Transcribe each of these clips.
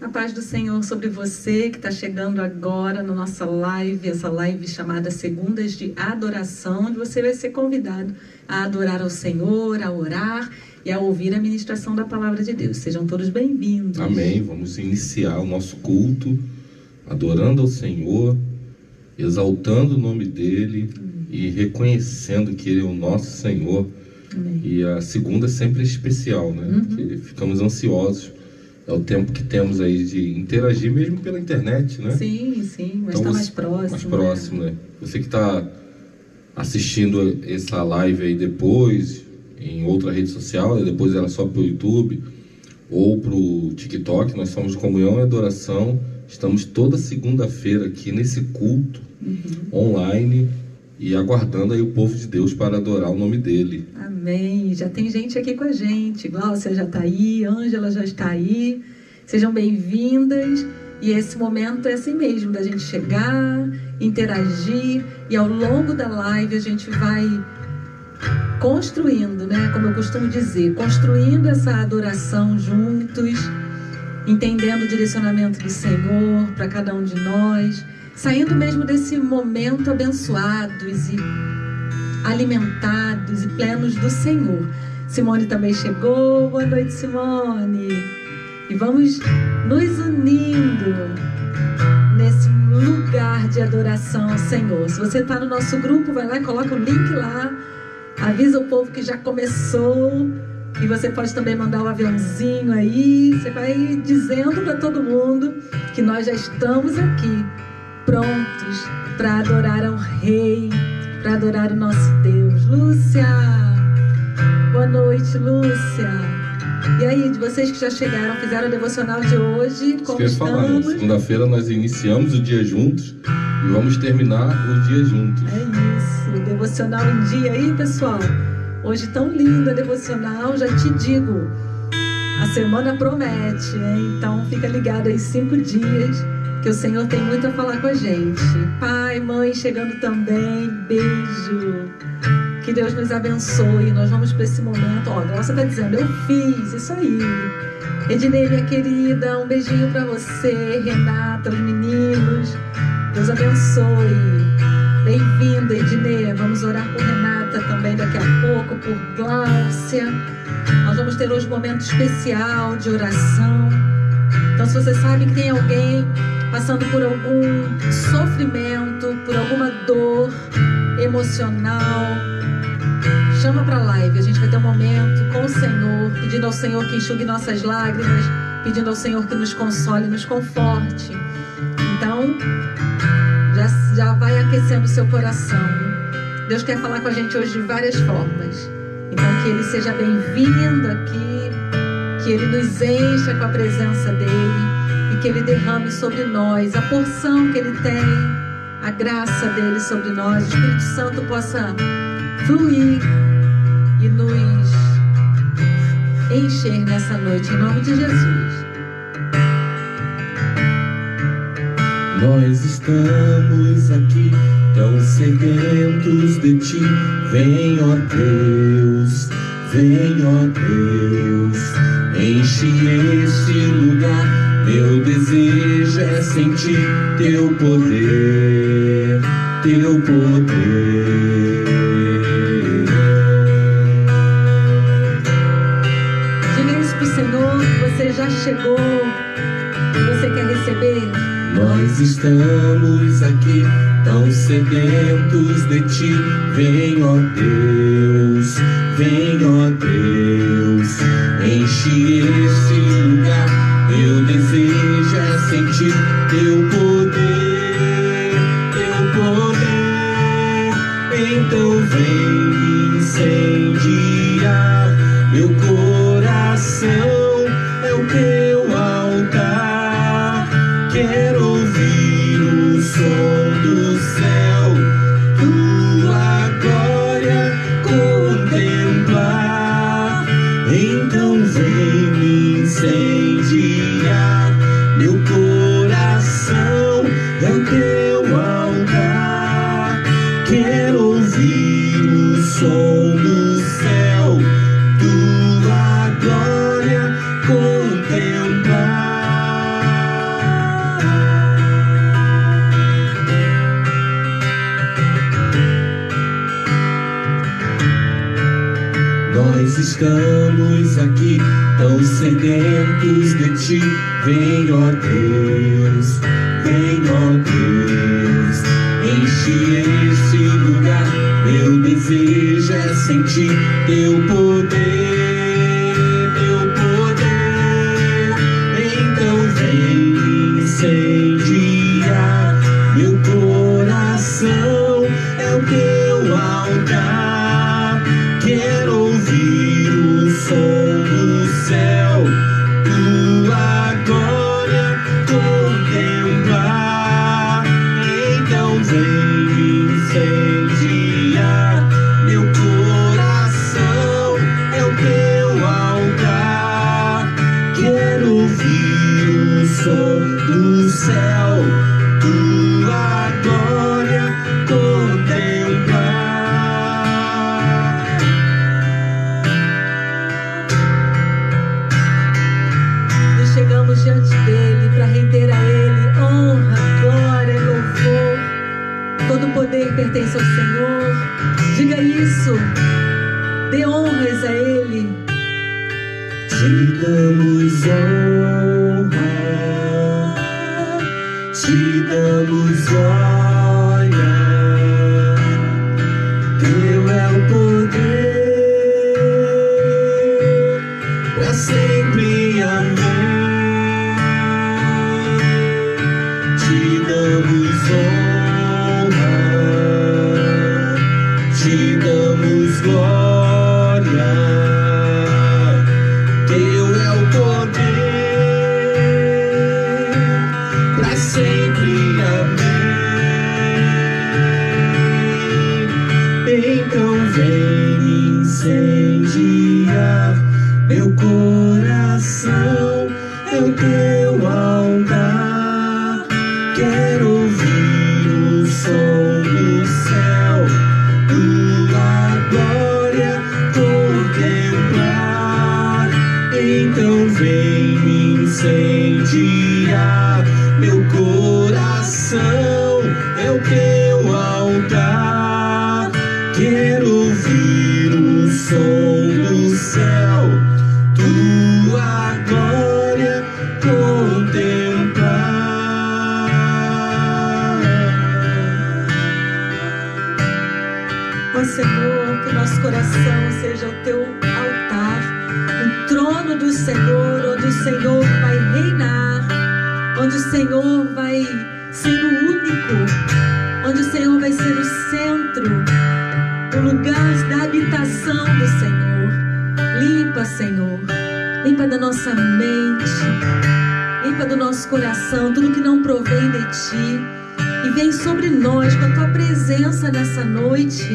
A paz do Senhor sobre você que está chegando agora na nossa live, essa live chamada Segundas de Adoração, onde você vai ser convidado a adorar ao Senhor, a orar e a ouvir a ministração da Palavra de Deus. Sejam todos bem-vindos. Amém. Vamos iniciar o nosso culto adorando ao Senhor, exaltando o nome dEle e reconhecendo que Ele é o nosso Senhor. Amém. E a segunda sempre é especial, né? Porque ficamos ansiosos. É o tempo que temos aí de interagir mesmo pela internet, né? Sim, mas Então, está mais próximo. Mais próximo, né? Você que está assistindo essa live aí depois, em outra rede social, e depois ela só para o YouTube ou para o TikTok, nós somos Comunhão e Adoração. Estamos toda segunda-feira aqui nesse culto online e aguardando aí o povo de Deus para adorar o nome dEle. Amém. Já tem gente aqui com a gente. Gláucia já está aí, Ângela já está aí. Sejam bem-vindas. E esse momento é assim mesmo, da gente chegar, interagir, e ao longo da live a gente vai construindo, né? Como eu costumo dizer, construindo essa adoração juntos, entendendo o direcionamento do Senhor para cada um de nós, saindo mesmo desse momento abençoados e alimentados e plenos do Senhor. Simone também chegou. Boa noite, Simone. E vamos nos unindo nesse lugar de adoração ao Senhor. Se você está no nosso grupo, vai lá e coloca o link lá. Avisa o povo que já começou. E você pode também mandar um aviãozinho aí. Você vai dizendo para todo mundo que nós já estamos aqui, prontos para adorar ao Rei, para adorar o nosso Deus. Lúcia! Boa noite, Lúcia! E aí, de vocês que já chegaram, fizeram o devocional de hoje, como estamos? Segunda-feira nós iniciamos o dia juntos e vamos terminar o dia juntos. É isso, devocional em dia aí, pessoal. Hoje tão linda a devocional, já te digo, a semana promete, hein? Então fica ligado aí 5 dias, que o Senhor tem muito a falar com a gente. Pai, mãe chegando também, beijo. Que Deus nos abençoe. Nós vamos para esse momento. Ó, a Glaucia está dizendo, eu fiz, isso aí. Ednei, minha querida, um beijinho para você. Renata, os meninos, Deus abençoe. Bem-vinda, Ednei. Vamos orar por Renata também daqui a pouco, por Glaucia. Nós vamos ter hoje um momento especial de oração. Então, se você sabe que tem alguém passando por algum sofrimento, por alguma dor emocional, chama para a live. A gente vai ter um momento com o Senhor, pedindo ao Senhor que enxugue nossas lágrimas, pedindo ao Senhor que nos console, nos conforte. Então, já vai aquecendo o seu coração. Deus quer falar com a gente hoje de várias formas. Então, que Ele seja bem-vindo aqui, que Ele nos encha com a presença dEle e que Ele derrame sobre nós a porção que Ele tem, a graça dEle sobre nós. O Espírito Santo possa fluir e nos encher nessa noite, em nome de Jesus. Nós estamos aqui tão sedentos de Ti. Vem, ó Deus, enche este lugar. Meu desejo é sentir Teu poder, Teu poder. Diga isso pro Senhor, que você já chegou, que você quer receber. Nós estamos aqui tão sedentos de Ti. Vem, ó Deus, enche este lugar. Meu desejo é sentir Teu poder, Teu poder. Então vem me incendiar. Meu coração é o Teu altar. Quero ouvir o som do céu, Tua glória contemplar. Então vem me incendiar. Meu coração é o Teu altar. Quero ouvir o som do céu, Tua glória nós estamos aqui, tão sedentos de Ti. Vem, ó Deus, enche este lugar. Meu desejo é sentir Teu poder, então vem incendiar meu coração, é o Teu altar. Quero ouvir o som do céu, Tua glória contemplar. Então vem incendiar meu coração, é o Teu altar. Quero ouvir o som do céu, Tua glória contemplar. Nós chegamos diante dele para render a ele honra, glória e louvor. Todo poder pertence ao Senhor. Diga isso. Dê honras a ele. Te damos honra, te damos glória. Teu é o poder, pra sempre, amém. Te damos honra, te damos glória. Teu é o poder, pra sempre, amém. Então vem incendiar meu coração, é o Teu altar. Quero ouvir o som do céu, Tua glória contemplar. Então vem incendiar meu coração, é o Teu altar. Quero ouvir o som do céu, Tua glória contemplar. Ó Senhor, que nosso coração seja o Teu altar, um trono do Senhor, onde o Senhor vai reinar, onde o Senhor vai ser o único, onde o Senhor vai ser o centro, o lugar da habitação do Senhor. Limpa, Senhor, limpa da nossa mente, limpa do nosso coração tudo que não provém de Ti, e vem sobre nós com a Tua presença nessa noite.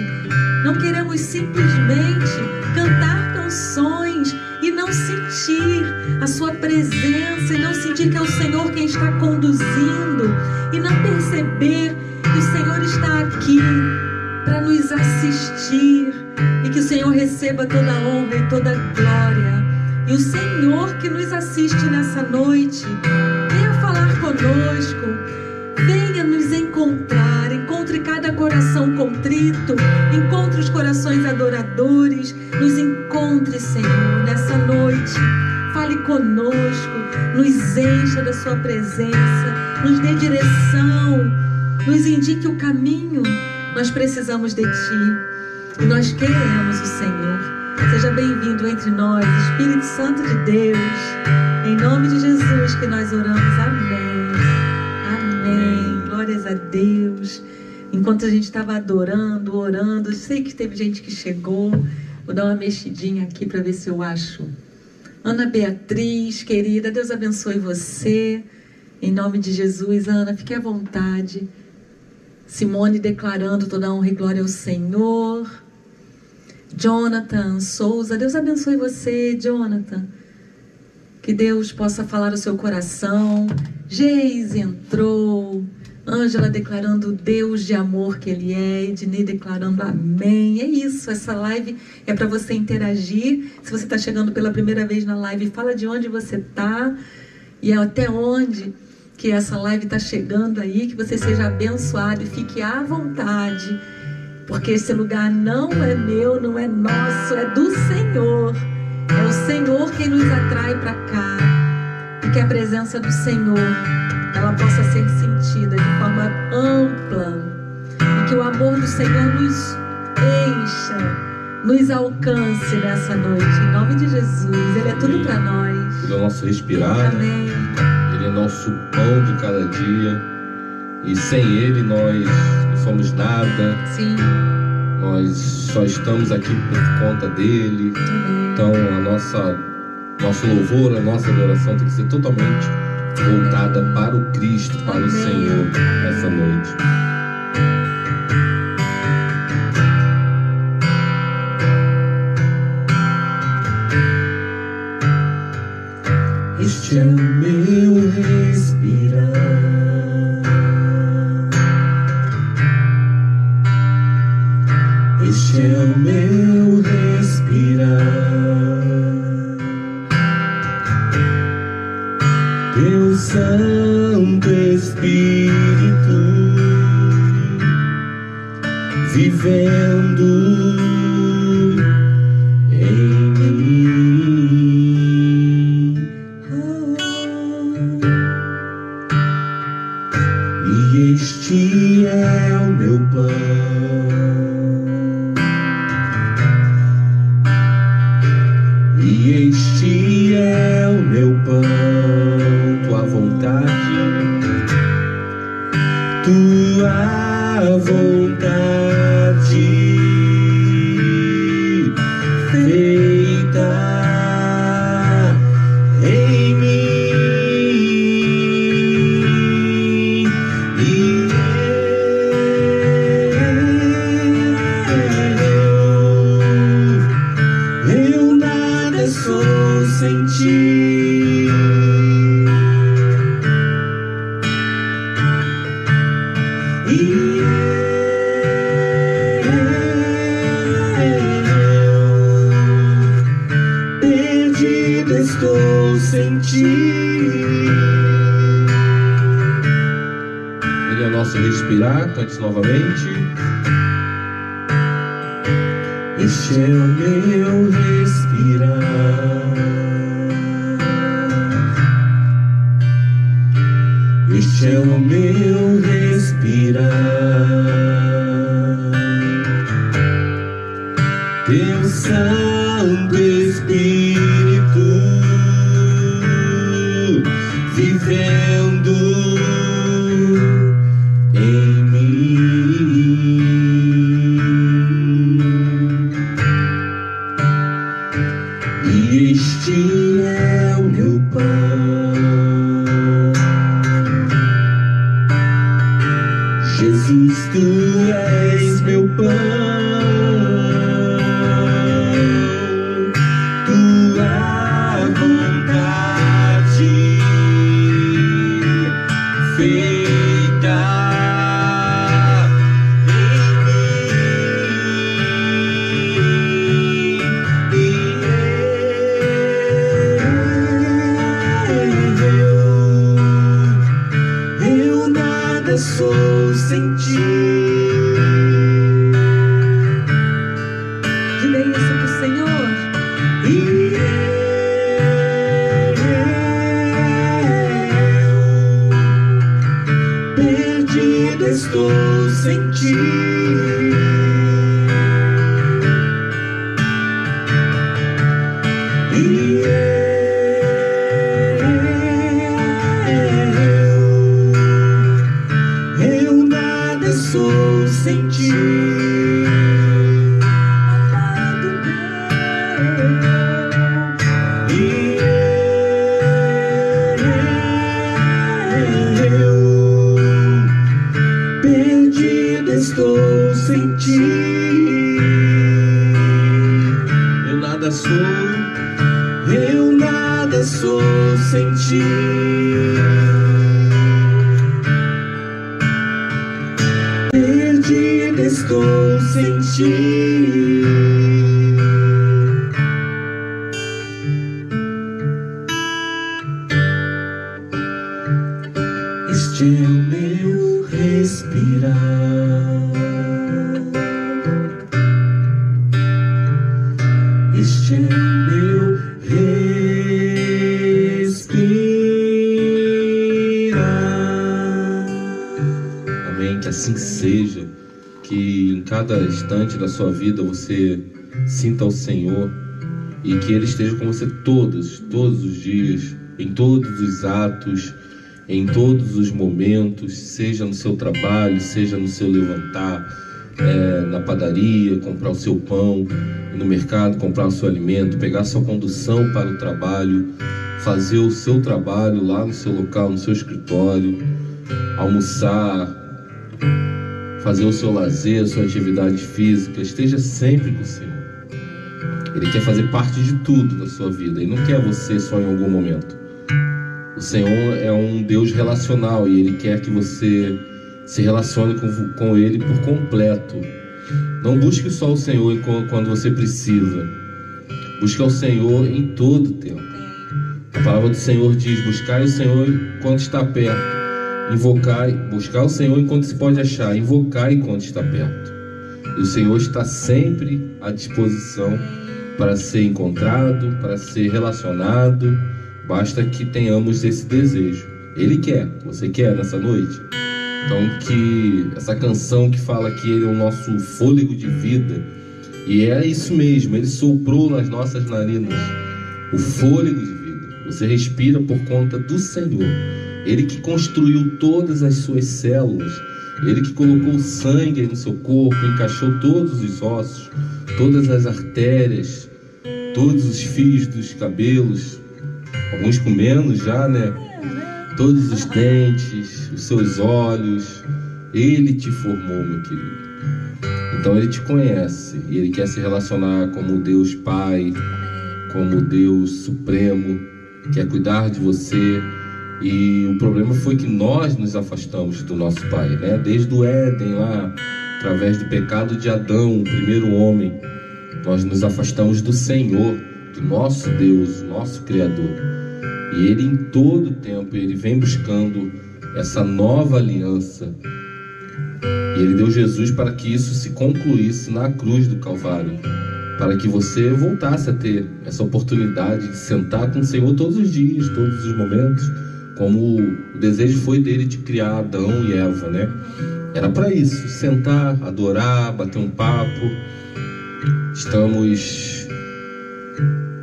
Não queremos simplesmente cantar canções e não sentir a Sua presença, e não sentir que é o Senhor quem está conduzindo, e não perceber que o Senhor está aqui para nos assistir, e que o Senhor receba toda a honra e toda a glória. E o Senhor que nos assiste nessa noite, venha falar conosco, venha nos encontrar, encontre cada coração contrito, encontre os corações adoradores, nos encontre, Senhor, nessa noite. Fale conosco, nos encha da Sua presença, nos dê direção, nos indique o caminho. Nós precisamos de Ti e nós queremos o Senhor. Seja bem-vindo entre nós, Espírito Santo de Deus. Em nome de Jesus que nós oramos. Amém. Amém. Glórias a Deus. Enquanto a gente estava adorando, orando, eu sei que teve gente que chegou. Vou dar uma mexidinha aqui para ver se eu acho. Ana Beatriz, querida, Deus abençoe você. Em nome de Jesus, Ana, fique à vontade. Simone declarando toda a honra e glória ao Senhor. Jonathan Souza, Deus abençoe você, Jonathan. Que Deus possa falar o seu coração. Geise entrou. Ângela declarando o Deus de amor que Ele é. Ednei declarando amém. É isso, essa live é para você interagir. Se você está chegando pela primeira vez na live, fala de onde você está e até onde que essa live está chegando aí. Que você seja abençoado e fique à vontade porque esse lugar não é meu, não é nosso, é do Senhor. É o Senhor quem nos atrai para cá. E que a presença do Senhor, ela possa ser sentida de forma ampla. E que o amor do Senhor nos encha, nos alcance nessa noite. Em nome de Jesus. Ele é tudo para nós. Ele é o nosso respirar. Amém. Ele é nosso pão de cada dia. E sem Ele nós não somos nada. Sim. Nós só estamos aqui por conta dele. Amém. Então nosso louvor, a nossa adoração tem que ser totalmente voltada para o Cristo, para Amém. o Senhor nessa noite. Este é o meu respirar. Este é o meu respirar. Teu Santo Espírito vivendo em mim. E este é o meu pão. E este é o meu pão, tua vontade feita em mim. E eu nada sou sem ti. Perdido estou sem ti. Ele é o nosso respirar, cante novamente. Este é o meu respirar. Este é o meu respirar. Teu Santo Espírito vivendo em mim. E este é o meu pão. Jesus, tu és meu pão. Tua vontade feita em mim. E eu nada sou sem ti. Diga isso pro Senhor. E eu perdido estou sem ti. E eu nada sou sem ti. Perdido estou sem ti. Eu nada sou sem ti. Perdido estou sem ti. Este é o meu respirar. este é o meu respirar. Amém, que assim seja, que em cada instante da sua vida você sinta o Senhor e que Ele esteja com você todos os dias, em todos os atos, em todos os momentos, seja no seu trabalho, seja no seu levantar, na padaria, comprar o seu pão, no mercado, comprar o seu alimento, pegar a sua condução para o trabalho, fazer o seu trabalho lá no seu local, no seu escritório, almoçar, fazer o seu lazer, a sua atividade física. Esteja sempre com o Senhor. Ele quer fazer parte de tudo da sua vida. Ele não quer você só em algum momento. O Senhor é um Deus relacional e Ele quer que você se relacione com Ele por completo. Não busque só o Senhor quando você precisa. Busque o Senhor em todo o tempo. A palavra do Senhor diz: buscai o Senhor enquanto está perto. Buscar o Senhor enquanto se pode achar. Invocai enquanto está perto. E o Senhor está sempre à disposição para ser encontrado, para ser relacionado. Basta que tenhamos esse desejo. Ele quer, você quer nessa noite? Então, que essa canção que fala que Ele é o nosso fôlego de vida, e é isso mesmo, Ele soprou nas nossas narinas o fôlego de vida. Você respira por conta do Senhor. Ele que construiu todas as suas células, Ele que colocou o sangue aí no seu corpo, encaixou todos os ossos, todas as artérias, todos os fios dos cabelos, alguns com menos já, né? Todos os dentes, os seus olhos. Ele te formou, meu querido. Então Ele te conhece e Ele quer se relacionar como Deus Pai, como Deus Supremo, quer cuidar de você. E o problema foi que nós nos afastamos do nosso Pai, né? Desde o Éden lá, através do pecado de Adão, o primeiro homem, nós nos afastamos do Senhor, do nosso Deus, nosso Criador. E Ele em todo o tempo, Ele vem buscando essa nova aliança. E Ele deu Jesus para que isso se concluísse na cruz do Calvário, para que você voltasse a ter essa oportunidade de sentar com o Senhor todos os dias, todos os momentos, como o desejo foi dele de criar Adão e Eva, né? Era para isso, sentar, adorar, bater um papo. Estamos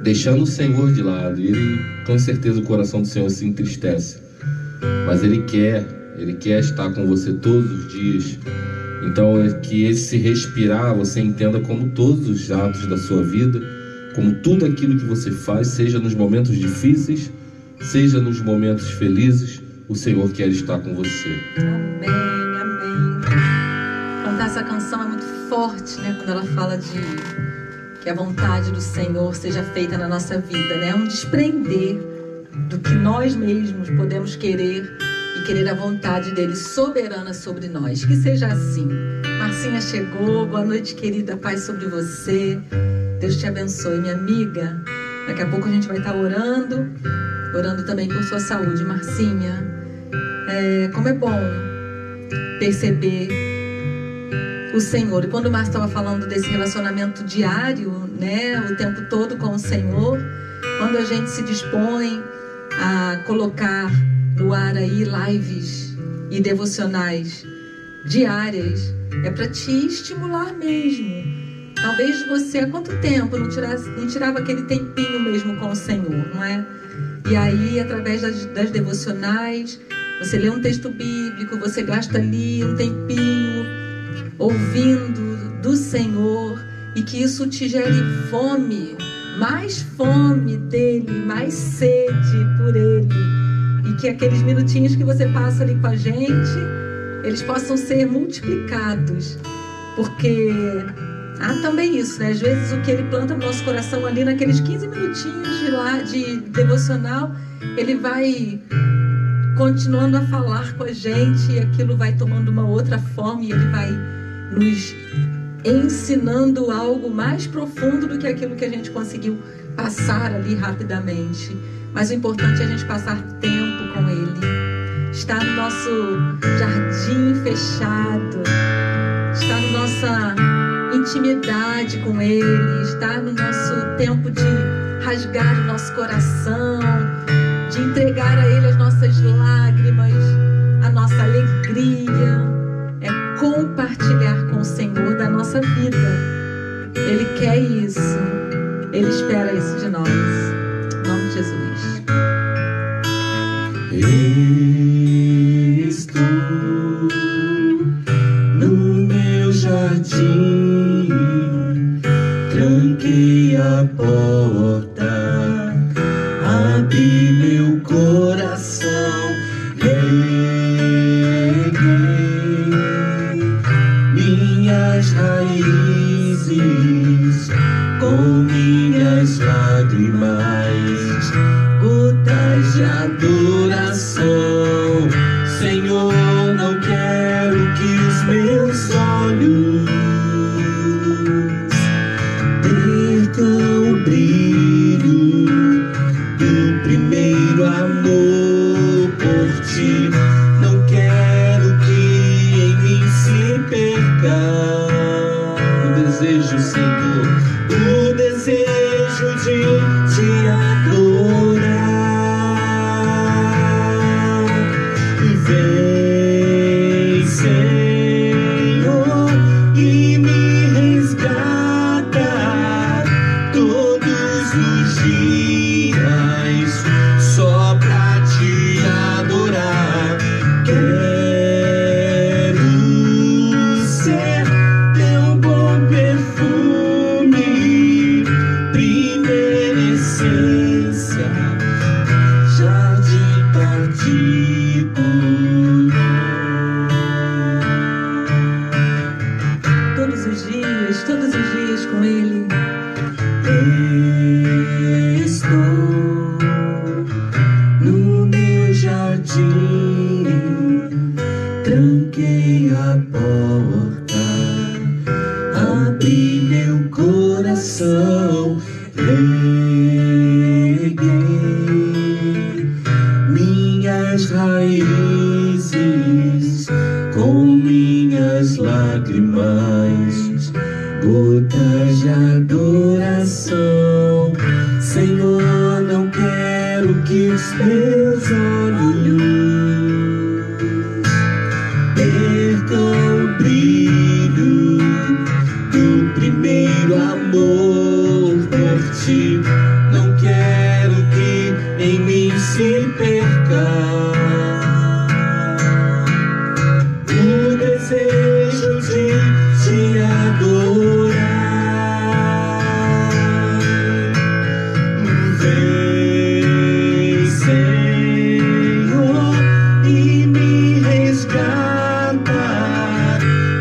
deixando o Senhor de lado, e Ele, com certeza o coração do Senhor se entristece, mas Ele quer estar com você todos os dias. Então é que esse respirar você entenda como todos os atos da sua vida, como tudo aquilo que você faz, seja nos momentos difíceis, seja nos momentos felizes, o Senhor quer estar com você. Amém, amém. Cantar essa canção é muito forte, né? Quando ela fala de que a vontade do Senhor seja feita na nossa vida, né? É um desprender do que nós mesmos podemos querer e querer a vontade dele soberana sobre nós. Que seja assim. Marcinha chegou, boa noite, querida, paz sobre você. Deus te abençoe, minha amiga. Daqui a pouco a gente vai estar orando também por sua saúde, Marcinha. Como é bom perceber o Senhor. E quando o Márcio estava falando desse relacionamento diário, né, o tempo todo com o Senhor, quando a gente se dispõe a colocar no ar aí lives e devocionais diárias, é para te estimular mesmo. Talvez você há quanto tempo não tirava aquele tempinho mesmo com o Senhor, não é? E aí, através das devocionais, você lê um texto bíblico, você gasta ali um tempinho ouvindo do Senhor, e que isso te gere fome, mais fome dele, mais sede por ele, e que aqueles minutinhos que você passa ali com a gente, eles possam ser multiplicados, porque há também isso, né? Às vezes o que ele planta no nosso coração ali naqueles 15 minutinhos de devocional, ele vai continuando a falar com a gente, e aquilo vai tomando uma outra forma, e ele vai nos ensinando algo mais profundo do que aquilo que a gente conseguiu passar ali rapidamente. Mas o importante é a gente passar tempo com ele, estar no nosso jardim fechado, estar na nossa intimidade com Ele, estar no nosso tempo de rasgar o nosso coração, de entregar a Ele as nossas lágrimas, a nossa alegria, é compartilhar com o Senhor da nossa vida. Ele quer isso, Ele espera isso de nós. Em nome de Jesus. Estou no meu jardim, tranquei a porta, abri meu coração, reguei minhas raízes com minhas lágrimas, gotas de adoração. Senhor, não quero que os meus olhos percam o brilho do primeiro amor por ti. Não quero que em mim se perca o desejo, Senhor, o desejo de te adorar. Vem, Senhor, e me resgata todos os dias só pra te adorar. Quero ser teu bom perfume, primeira essência, jardim particular. Todos os dias com Ele. Estou no meu jardim, tranquei a porta, abri meu coração, reguei minhas raízes com minhas lágrimas, gotas de adoração. Senhor, não quero que os meus olhos percam o brilho do primeiro amor por ti. Não quero que em mim se perca o desejo de te adorar. Vem, Senhor, e me resgata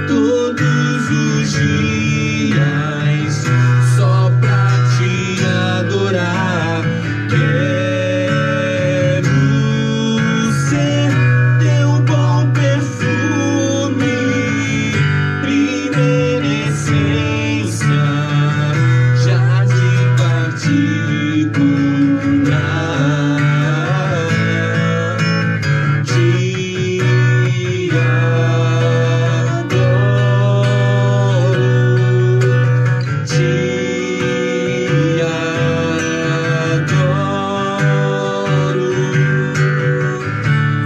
todos os dias só pra te adorar. Quero ser teu bom perfume, primeira essência, jardim particular. Te adoro, te adoro.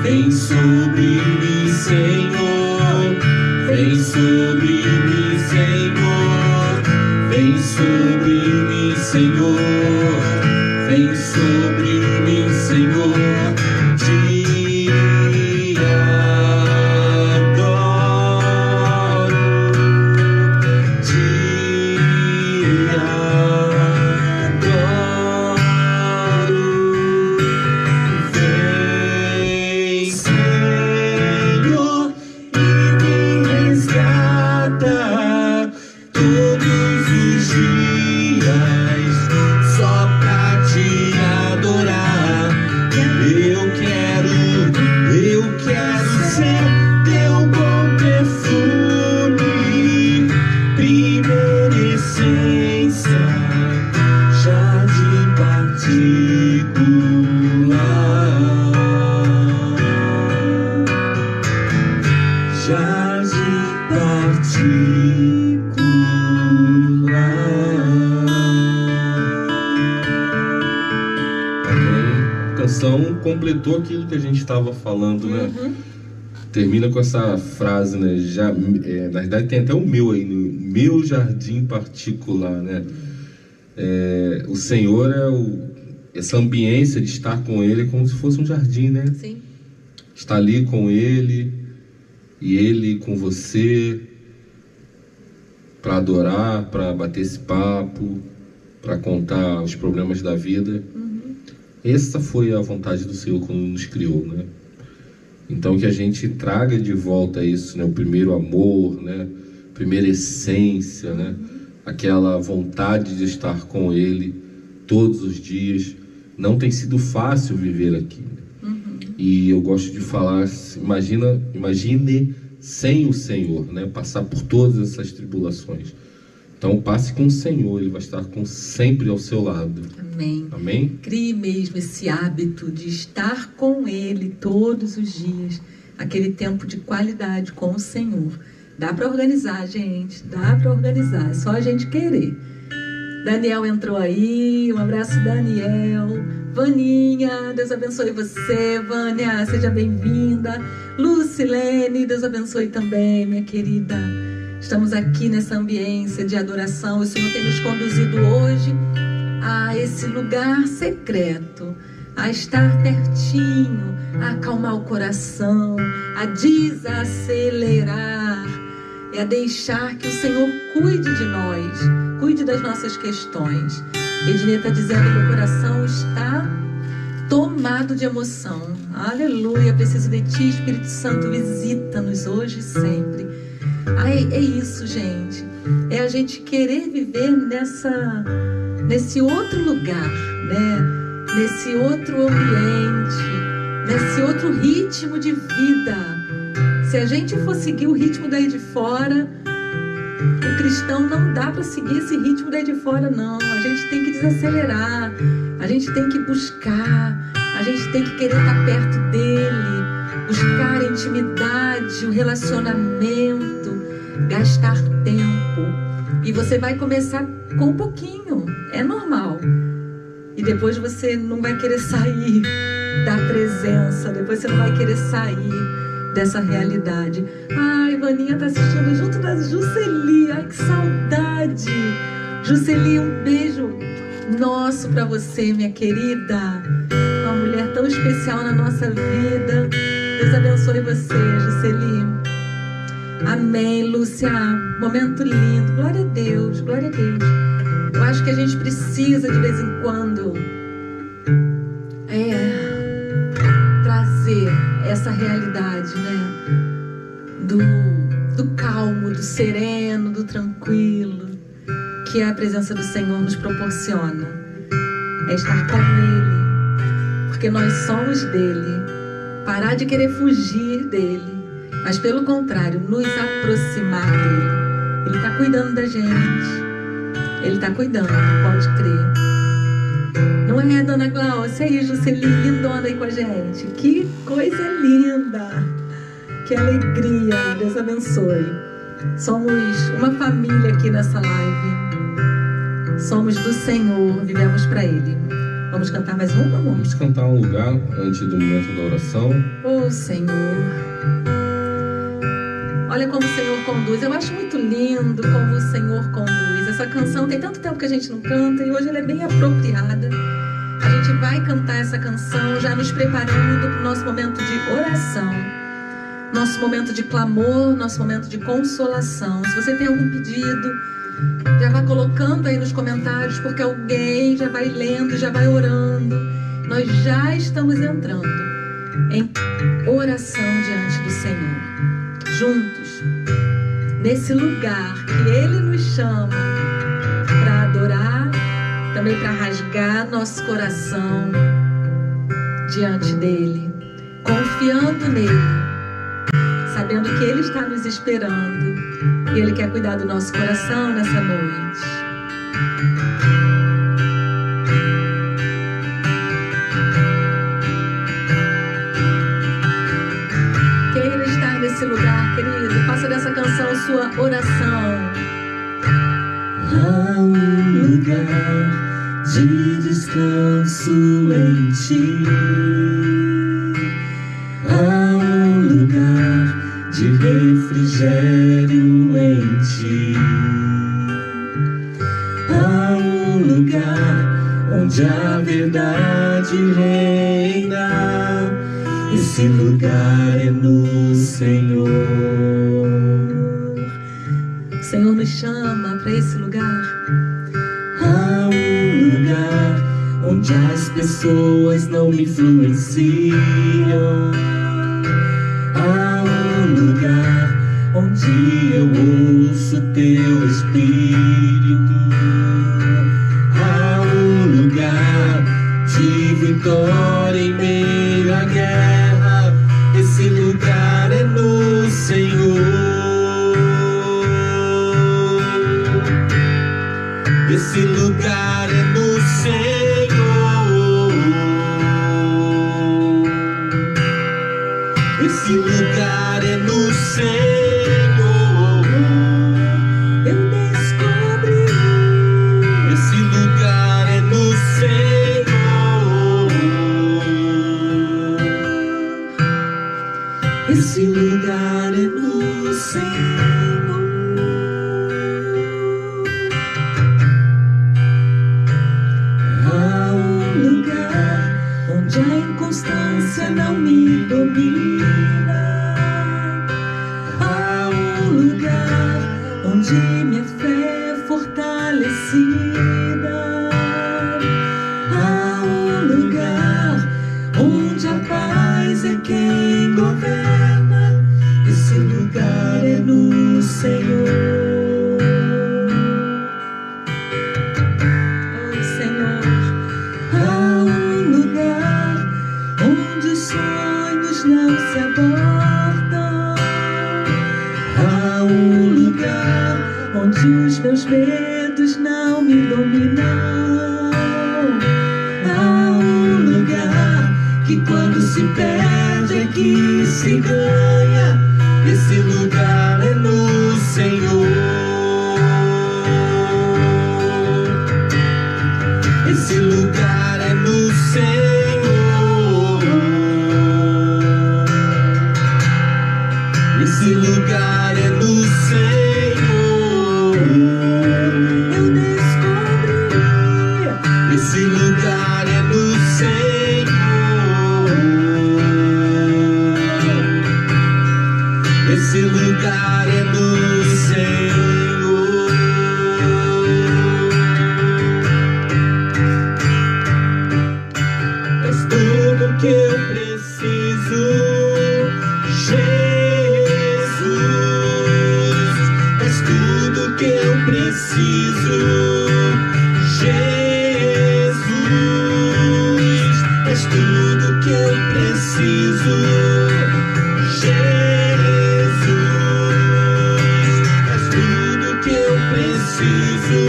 Vem sobre mim, Senhor, vem sobre mim, Senhor, vem sobre mim, Senhor, vem sobre mim, Senhor. Te adoro, te adoro. Vem, Senhor, e me resgata todos os dias canção completou aquilo que a gente estava falando, né? Termina com essa frase, né? Na verdade tem até o meu aí, no meu jardim particular, né? O Senhor essa ambiência de estar com Ele é como se fosse um jardim, né? Sim. Estar ali com Ele e Ele com você, para adorar, para bater esse papo, para contar os problemas da vida. Essa foi a vontade do Senhor quando nos criou, né? Então que a gente traga de volta isso, né? O primeiro amor, né? A primeira essência, né? Aquela vontade de estar com Ele todos os dias. Não tem sido fácil viver aqui. E eu gosto de falar, imagine sem o Senhor, né? Passar por todas essas tribulações. Então passe com o Senhor, Ele vai estar sempre ao seu lado. Amém. Amém? Crie mesmo esse hábito de estar com Ele todos os dias. Aquele tempo de qualidade com o Senhor. Dá para organizar, gente. Dá para organizar. É só a gente querer. Daniel entrou aí. Um abraço, Daniel. Vaninha, Deus abençoe você. Vânia, seja bem-vinda. Lucilene, Deus abençoe também, minha querida. Estamos aqui nessa ambiência de adoração. O Senhor tem nos conduzido hoje a esse lugar secreto, a estar pertinho, a acalmar o coração, a desacelerar e a deixar que o Senhor cuide de nós, cuide das nossas questões. Ednei está dizendo: meu coração está tomado de emoção. Aleluia, preciso de Ti, Espírito Santo, visita-nos hoje e sempre. É isso, gente. É a gente querer viver nesse outro lugar, né? Nesse outro ambiente, nesse outro ritmo de vida. Se a gente for seguir o ritmo daí de fora, o cristão não dá para seguir esse ritmo daí de fora, não. A gente tem que desacelerar, a gente tem que buscar, a gente tem que querer estar perto dele, buscar a intimidade, o relacionamento, gastar tempo. E você vai começar com um pouquinho, é normal. E depois você não vai querer sair da presença, depois você não vai querer sair dessa realidade. Ai, Vaninha tá assistindo junto da Jusceli. Ai, que saudade. Jusceli, um beijo nosso pra você, minha querida. Uma mulher tão especial na nossa vida. Deus abençoe você, Jusceli. Amém, Lúcia. Momento lindo. Glória a Deus, glória a Deus. Eu acho que a gente precisa, de vez em quando, trazer essa realidade, né? Do calmo, do sereno, do tranquilo, que a presença do Senhor nos proporciona. É estar com Ele, porque nós somos dele. Parar de querer fugir dele, mas pelo contrário, nos aproximar dele. Ele está cuidando da gente. Ele está cuidando, pode crer. Não é, Dona Glaucia? Aí, Jusceli, lindona aí com a gente. Que coisa linda. Que alegria. Deus abençoe. Somos uma família aqui nessa live. Somos do Senhor, vivemos para Ele. Vamos cantar mais um, amor? Vamos cantar um lugar antes do momento da oração. Oh, Senhor. Olha como o Senhor conduz. Eu acho muito lindo como o Senhor conduz. Essa canção tem tanto tempo que a gente não canta e hoje ela é bem apropriada. A gente vai cantar essa canção já nos preparando para o nosso momento de oração, nosso momento de clamor, nosso momento de consolação. Se você tem algum pedido, já vai colocando aí nos comentários, porque alguém já vai lendo, já vai orando. Nós já estamos entrando em oração diante do Senhor, juntos, nesse lugar que Ele nos chama para adorar, também para rasgar nosso coração diante dEle, confiando nele, sabendo que Ele está nos esperando e Ele quer cuidar do nosso coração nessa noite. Queira estar nesse lugar, querido, faça dessa canção sua oração. Há um lugar de descanso em ti. Há um lugar de refrigério em ti. Há um lugar onde a verdade reina. Esse lugar é no Senhor. O Senhor nos chama para esse lugar. Há um lugar onde as pessoas não me influenciam. Há um lugar onde eu ouço teu Espírito. Há um lugar de vitória em meio à guerra. Esse lugar é no Senhor. Esse lugar é no Senhor. Esse lugar é no Senhor. Eu descobri. Esse lugar é no Senhor. Esse lugar é no Senhor. Há um lugar onde a inconstância não me domina. Há um lugar onde minha fé é fortalecida. Há um lugar onde a paz é quem governa. Esse lugar é no Senhor. Oh, Senhor. Há um lugar onde os sonhos não se abortam. Há um lugar onde os meus medos não me dominam. Há um lugar que quando se perde é que se ganha. Esse lugar é no Senhor. Esse lugar é no Senhor. Esse lugar é no Senhor. Eu descobri. Esse lugar é no Senhor. Esse lugar é no Senhor. És tudo que eu preciso, Jesus. És tudo que eu preciso, Jesus. És tudo que eu preciso, Jesus. És tudo que eu preciso,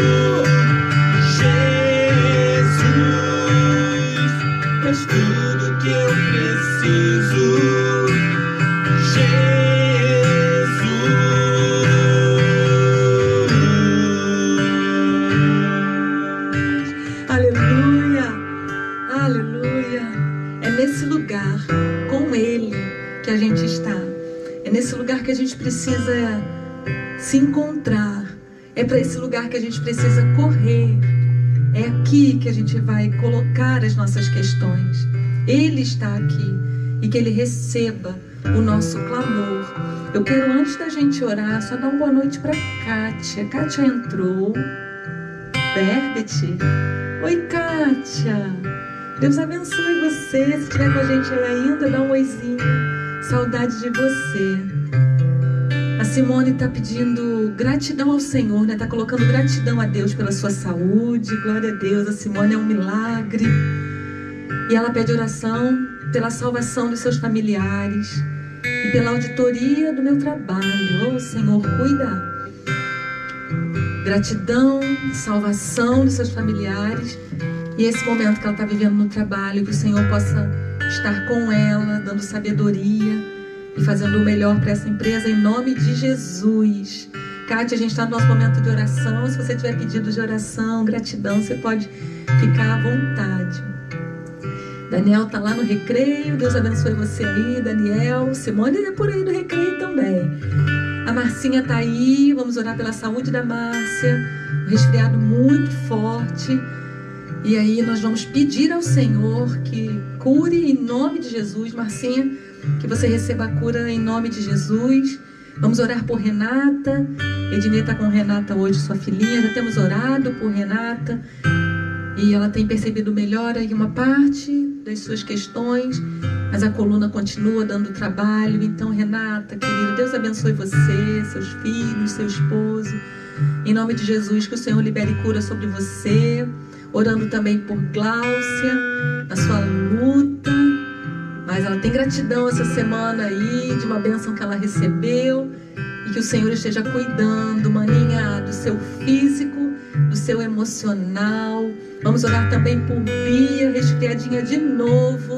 Jesus. És tudo que eu preciso, Jesus. Aleluia. Aleluia. É nesse lugar, com Ele, que a gente está. É nesse lugar que a gente precisa se encontrar. É para esse lugar que a gente precisa correr. É aqui que a gente vai colocar as nossas questões. Ele está aqui e que Ele receba o nosso clamor. Eu quero, antes da gente orar, só dar uma boa noite para Kátia. Kátia entrou. Berbet. Oi, Kátia. Deus abençoe você. Se estiver com a gente aí ainda, dá um oizinho. Saudade de você. A Simone está pedindo gratidão ao Senhor, né? Está colocando gratidão a Deus pela sua saúde. Glória a Deus. A Simone é um milagre. E ela pede oração pela salvação dos seus familiares e pela auditoria do meu trabalho. Oh, Senhor, cuida. Gratidão, salvação dos seus familiares. E esse momento que ela está vivendo no trabalho, que o Senhor possa estar com ela, dando sabedoria e fazendo o melhor para essa empresa, em nome de Jesus. Kátia, a gente está no nosso momento de oração. Se você tiver pedido de oração, gratidão, você pode ficar à vontade. Daniel está lá no recreio. Deus abençoe você aí, Daniel. Simone é por aí no recreio também. A Marcinha está aí. Vamos orar pela saúde da Márcia. Um resfriado muito forte. E aí nós vamos pedir ao Senhor que cure em nome de Jesus. Marcinha, que você receba a cura em nome de Jesus. Vamos orar por Renata. Ednei está com Renata hoje, sua filhinha. Já temos orado por Renata. E ela tem percebido melhora em uma parte das suas questões. Mas a coluna continua dando trabalho. Então, Renata, querida, Deus abençoe você, seus filhos, seu esposo. Em nome de Jesus, que o Senhor libere cura sobre você. Orando também por Gláucia, na sua luta. Mas ela tem gratidão essa semana aí, de uma bênção que ela recebeu. E que o Senhor esteja cuidando, maninha, do seu físico, do seu emocional. Vamos orar também por Bia, resfriadinha de novo.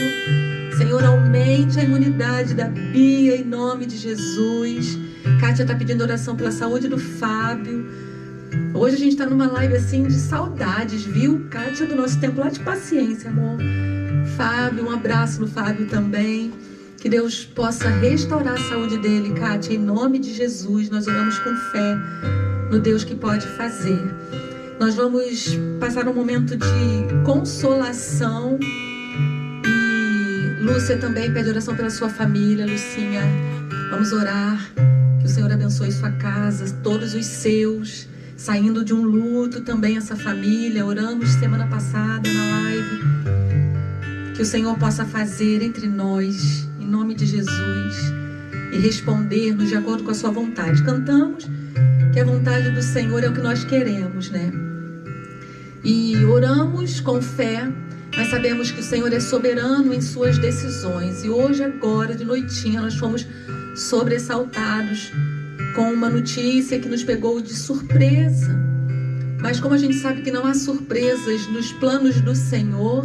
Senhor, aumente a imunidade da Bia, em nome de Jesus. Kátia está pedindo oração pela saúde do Fábio. Hoje a gente está numa live assim de saudades, viu? Kátia, do nosso tempo lá de paciência, amor. Fábio, um abraço no Fábio também. Que Deus possa restaurar a saúde dele, Kátia, em nome de Jesus. Nós oramos com fé no Deus que pode fazer. Nós vamos passar um momento de consolação. E Lúcia também pede oração pela sua família, Lucinha. Vamos orar. Que o Senhor abençoe sua casa, todos os seus. Saindo de um luto também essa família. Oramos semana passada na live. Que o Senhor possa fazer entre nós, em nome de Jesus, e responder-nos de acordo com a sua vontade. Cantamos que a vontade do Senhor é o que nós queremos, né? E oramos com fé, mas sabemos que o Senhor é soberano em suas decisões. E hoje, agora, de noitinha, nós fomos sobressaltados com uma notícia que nos pegou de surpresa. Mas como a gente sabe que não há surpresas nos planos do Senhor,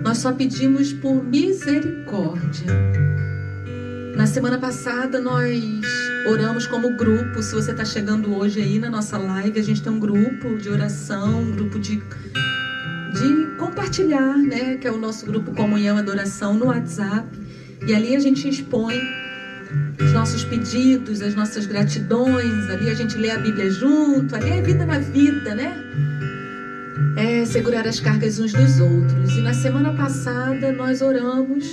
nós só pedimos por misericórdia. Na semana passada nós oramos como grupo. Se você está chegando hoje aí na nossa live, a gente tem um grupo de oração, um grupo de compartilhar, né? Que é o nosso grupo Comunhão e Adoração no WhatsApp. E ali a gente expõe os nossos pedidos, as nossas gratidões. Ali a gente lê a Bíblia junto. Ali é vida na vida, né? É segurar as cargas uns dos outros. E na semana passada nós oramos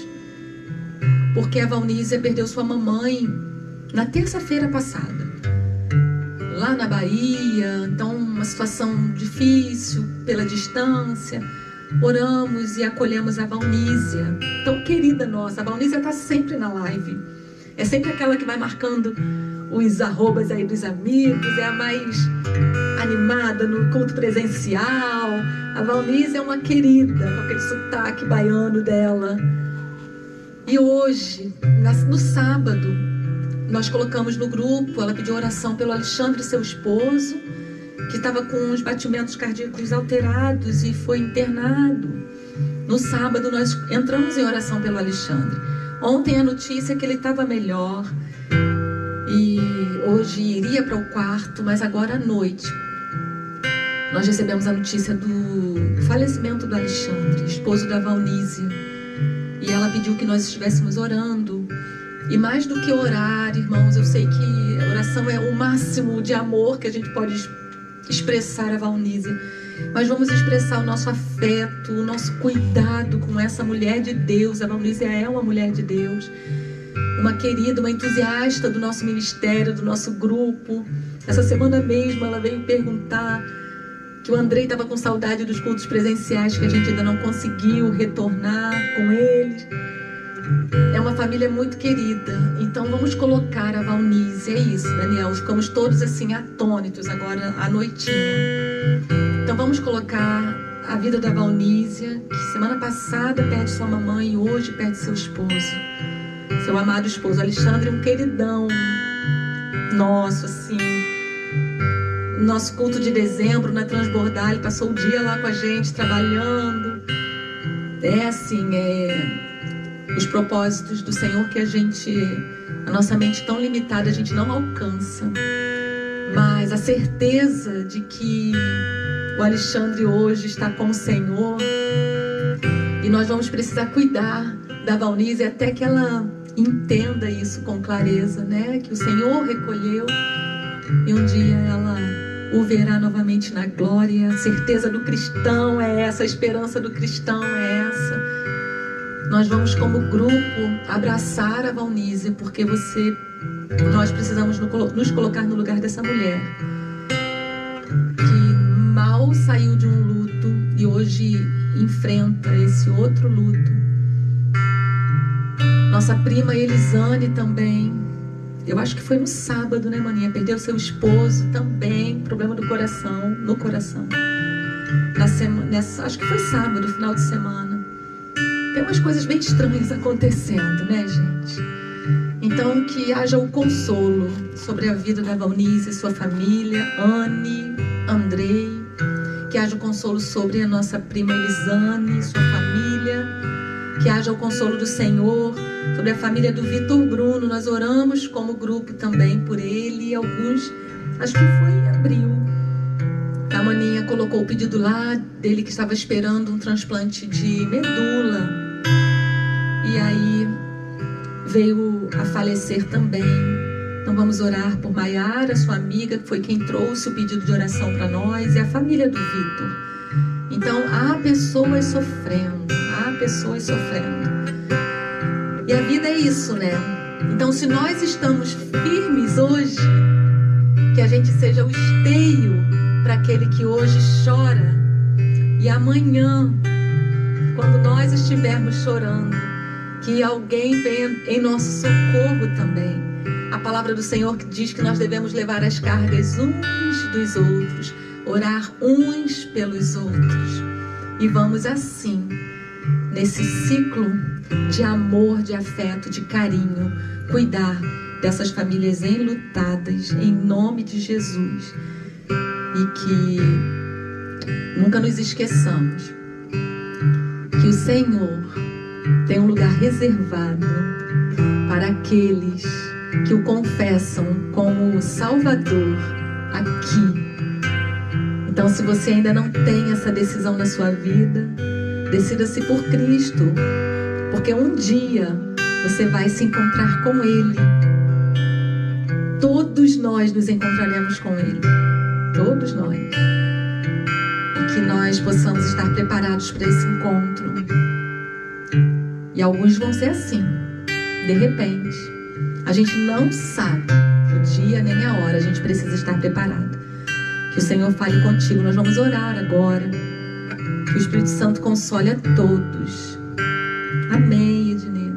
porque a Valnísia perdeu sua mamãe na terça-feira passada, lá na Bahia. Então, uma situação difícil pela distância. Oramos e acolhemos a Valnísia, tão querida nossa. A Valnísia está sempre na live. É sempre aquela que vai marcando os arrobas aí dos amigos. É a mais animada no culto presencial. A Valnísia é uma querida, com aquele sotaque baiano dela. E hoje, no sábado, nós colocamos no grupo, ela pediu oração pelo Alexandre, seu esposo, que estava com os batimentos cardíacos alterados e foi internado. No sábado, nós entramos em oração pelo Alexandre. Ontem a notícia é que ele estava melhor e hoje iria para o quarto, mas agora à noite nós recebemos a notícia do falecimento do Alexandre, esposo da Valnísia. E ela pediu que nós estivéssemos orando. E mais do que orar, irmãos, eu sei que a oração é o máximo de amor que a gente pode expressar a Valnísia. Mas vamos expressar o nosso afeto, o nosso cuidado com essa mulher de Deus. A Valnísia é uma mulher de Deus, uma querida, uma entusiasta do nosso ministério, do nosso grupo. Essa semana mesmo ela veio perguntar que o Andrei estava com saudade dos cultos presenciais, que a gente ainda não conseguiu retornar com eles. É uma família muito querida. Então vamos colocar a Valnísia. É isso, Daniel. Ficamos todos assim atônitos agora à noitinha. Então vamos colocar a vida da Valnísia, que semana passada perde sua mamãe e hoje perde seu esposo, seu amado esposo. Alexandre, um queridão nosso, assim. Nosso culto de dezembro na Transbordar, ele passou o dia lá com a gente, trabalhando. É assim, os propósitos do Senhor que a nossa mente tão limitada, a gente não alcança. mas a certeza de que o Alexandre hoje está com o Senhor, e nós vamos precisar cuidar da Valnice até que ela entenda isso com clareza, né? Que o Senhor recolheu e um dia ela o verá novamente na glória. A certeza do cristão é essa, a esperança do cristão é essa. Nós vamos como grupo abraçar a Valnice, porque nós precisamos nos colocar no lugar dessa mulher que mal saiu de um luto e hoje enfrenta esse outro luto. Nossa prima Elisane também, eu acho que foi no sábado, né, maninha? Perdeu seu esposo também, problema do coração, no coração. Acho que foi sábado, final de semana. Tem umas coisas bem estranhas acontecendo, né, gente? Então, que haja o consolo sobre a vida da Valnice e sua família, Anne, Andrei. Que haja o consolo sobre a nossa prima Elisane e sua família. Que haja o consolo do Senhor sobre a família do Vitor Bruno. Nós oramos como grupo também por ele. Alguns, acho que foi em abril. A maninha colocou o pedido lá dele que estava esperando um transplante de medula. E aí veio a falecer também. Então vamos orar por Maiara, sua amiga, que foi quem trouxe o pedido de oração para nós, e a família do Vitor. Então há pessoas sofrendo, E a vida é isso, né? Então se nós estamos firmes hoje, que a gente seja o esteio para aquele que hoje chora, e amanhã, quando nós estivermos chorando, que alguém venha em nosso socorro também. A palavra do Senhor diz que nós devemos levar as cargas uns dos outros, orar uns pelos outros. E vamos assim, nesse ciclo de amor, de afeto, de carinho, cuidar dessas famílias enlutadas, em nome de Jesus. E que nunca nos esqueçamos que o Senhor tem um lugar reservado para aqueles que o confessam como Salvador aqui. Então, se você ainda não tem essa decisão na sua vida, decida-se por Cristo, porque um dia você vai se encontrar com Ele. Todos nós nos encontraremos com Ele. Todos nós. E que nós possamos estar preparados para esse encontro. E alguns vão ser assim, de repente. A gente não sabe o dia nem a hora, a gente precisa estar preparado. Que o Senhor fale contigo. Nós vamos orar agora. Que o Espírito Santo console a todos. Amém, Ednei.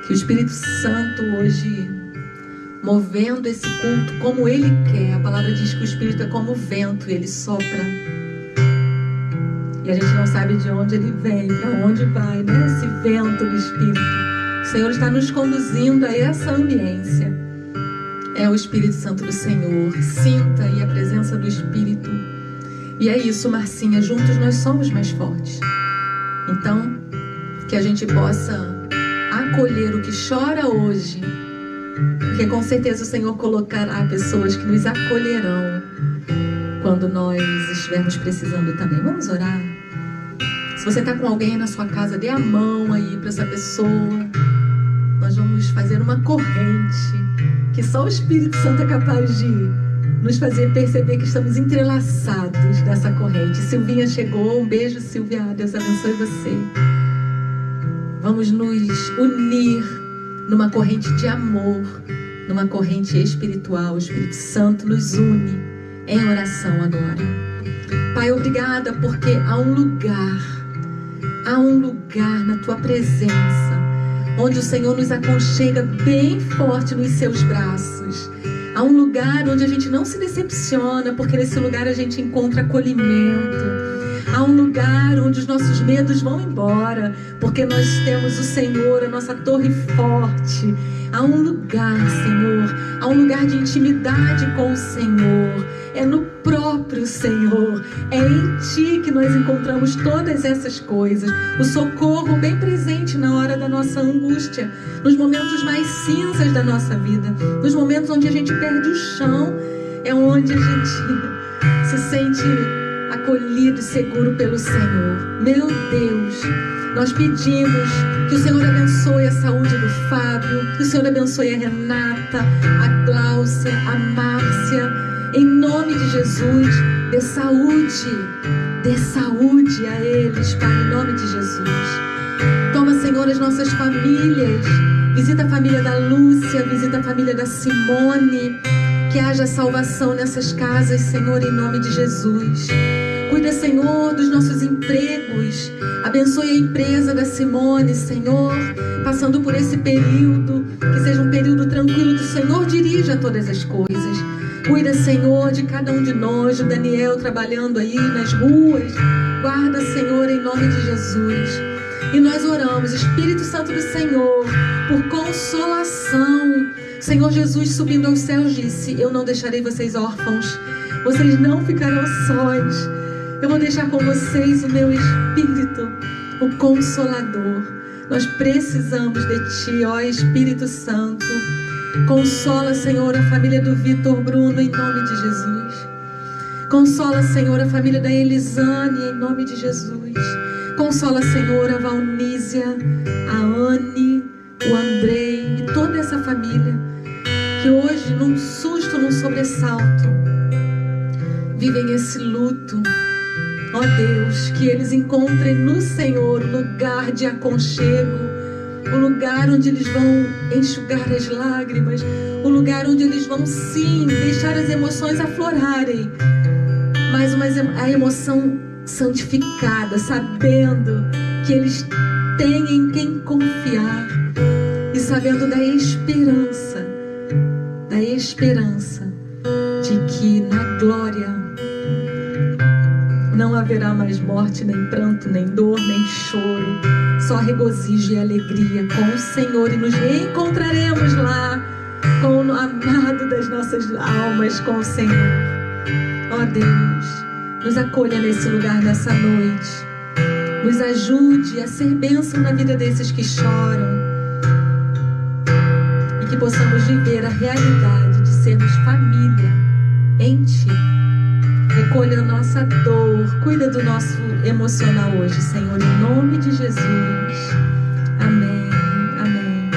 Que o Espírito Santo hoje, movendo esse culto como Ele quer. A palavra diz que o Espírito é como o vento, Ele sopra. E a gente não sabe de onde ele vem, para onde vai, né? Esse vento do Espírito. O Senhor está nos conduzindo a essa ambiência. É o Espírito Santo do Senhor. Sinta aí a presença do Espírito. E é isso, Marcinha. Juntos nós somos mais fortes. Então, que a gente possa acolher o que chora hoje. Porque com certeza o Senhor colocará pessoas que nos acolherão quando nós estivermos precisando também. Vamos orar? Se você está com alguém na sua casa, dê a mão aí para essa pessoa. Nós vamos fazer uma corrente que só o Espírito Santo é capaz de nos fazer perceber que estamos entrelaçados nessa corrente. Silvinha chegou. Um beijo, Silvia. Deus abençoe você. Vamos nos unir numa corrente de amor, numa corrente espiritual. O Espírito Santo nos une em oração agora. Pai, obrigada porque há um lugar na Tua presença, onde o Senhor nos aconchega bem forte nos Seus braços. Há um lugar onde a gente não se decepciona, porque nesse lugar a gente encontra acolhimento. Há um lugar onde os nossos medos vão embora, porque nós temos o Senhor, a nossa torre forte. Há um lugar, Senhor, há um lugar de intimidade com o Senhor. É no próprio Senhor, é em Ti que nós encontramos todas essas coisas. O socorro bem presente na hora da nossa angústia, nos momentos mais cinzas da nossa vida, nos momentos onde a gente perde o chão é onde a gente se sente acolhido e seguro pelo Senhor. Meu Deus, nós pedimos que o Senhor abençoe a saúde do Fábio, que o Senhor abençoe a Renata, a Gláucia, a Márcia, em nome de Jesus. Dê saúde a eles, Pai, em nome de Jesus. Toma, Senhor, as nossas famílias. Visita a família da Lúcia, visita a família da Simone. Que haja salvação nessas casas, Senhor, em nome de Jesus. Cuida, Senhor, dos nossos empregos. Abençoe a empresa da Simone, Senhor, passando por esse período. Que seja um período tranquilo, que o Senhor dirija todas as coisas. Cuida, Senhor, de cada um de nós, o Daniel trabalhando aí nas ruas. Guarda, Senhor, em nome de Jesus. E nós oramos, Espírito Santo do Senhor, por consolação. Senhor Jesus, subindo aos céus, disse: eu não deixarei vocês órfãos, vocês não ficarão sós. Eu vou deixar com vocês o meu Espírito, o Consolador. Nós precisamos de Ti, ó Espírito Santo. Consola, Senhor, a família do Vitor Bruno, em nome de Jesus. Consola, Senhor, a família da Elisane, em nome de Jesus. Consola, Senhor, a Valnísia, a Anne, o Andrei e toda essa família que hoje, num susto, num sobressalto, vivem esse luto. Ó Deus, que eles encontrem no Senhor lugar de aconchego, o lugar onde eles vão enxugar as lágrimas, o lugar onde eles vão, sim, deixar as emoções aflorarem, mas a emoção santificada, sabendo que eles têm em quem confiar e sabendo da esperança de que na glória não haverá mais morte, nem pranto, nem dor, nem choro, só regozijo e alegria com o Senhor, e nos reencontraremos lá com o amado das nossas almas, com o Senhor. Ó Deus, nos acolha nesse lugar nessa noite, nos ajude a ser bênção na vida desses que choram, e que possamos viver a realidade de sermos família em Ti. Recolha a nossa dor, cuida do nosso emocional hoje, Senhor, em nome de Jesus. Amém, amém.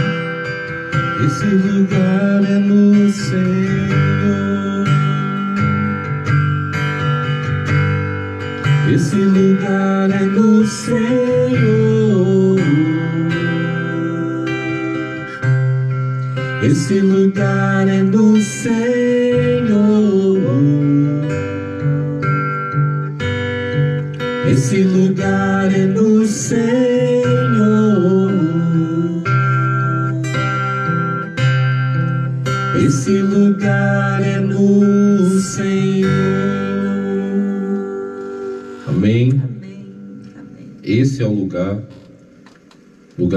Esse lugar é no Senhor. Esse lugar é no Senhor. Esse lugar é no Senhor. Esse lugar é no Senhor. Esse lugar é no Senhor. Amém. Amém, amém. Esse é o lugar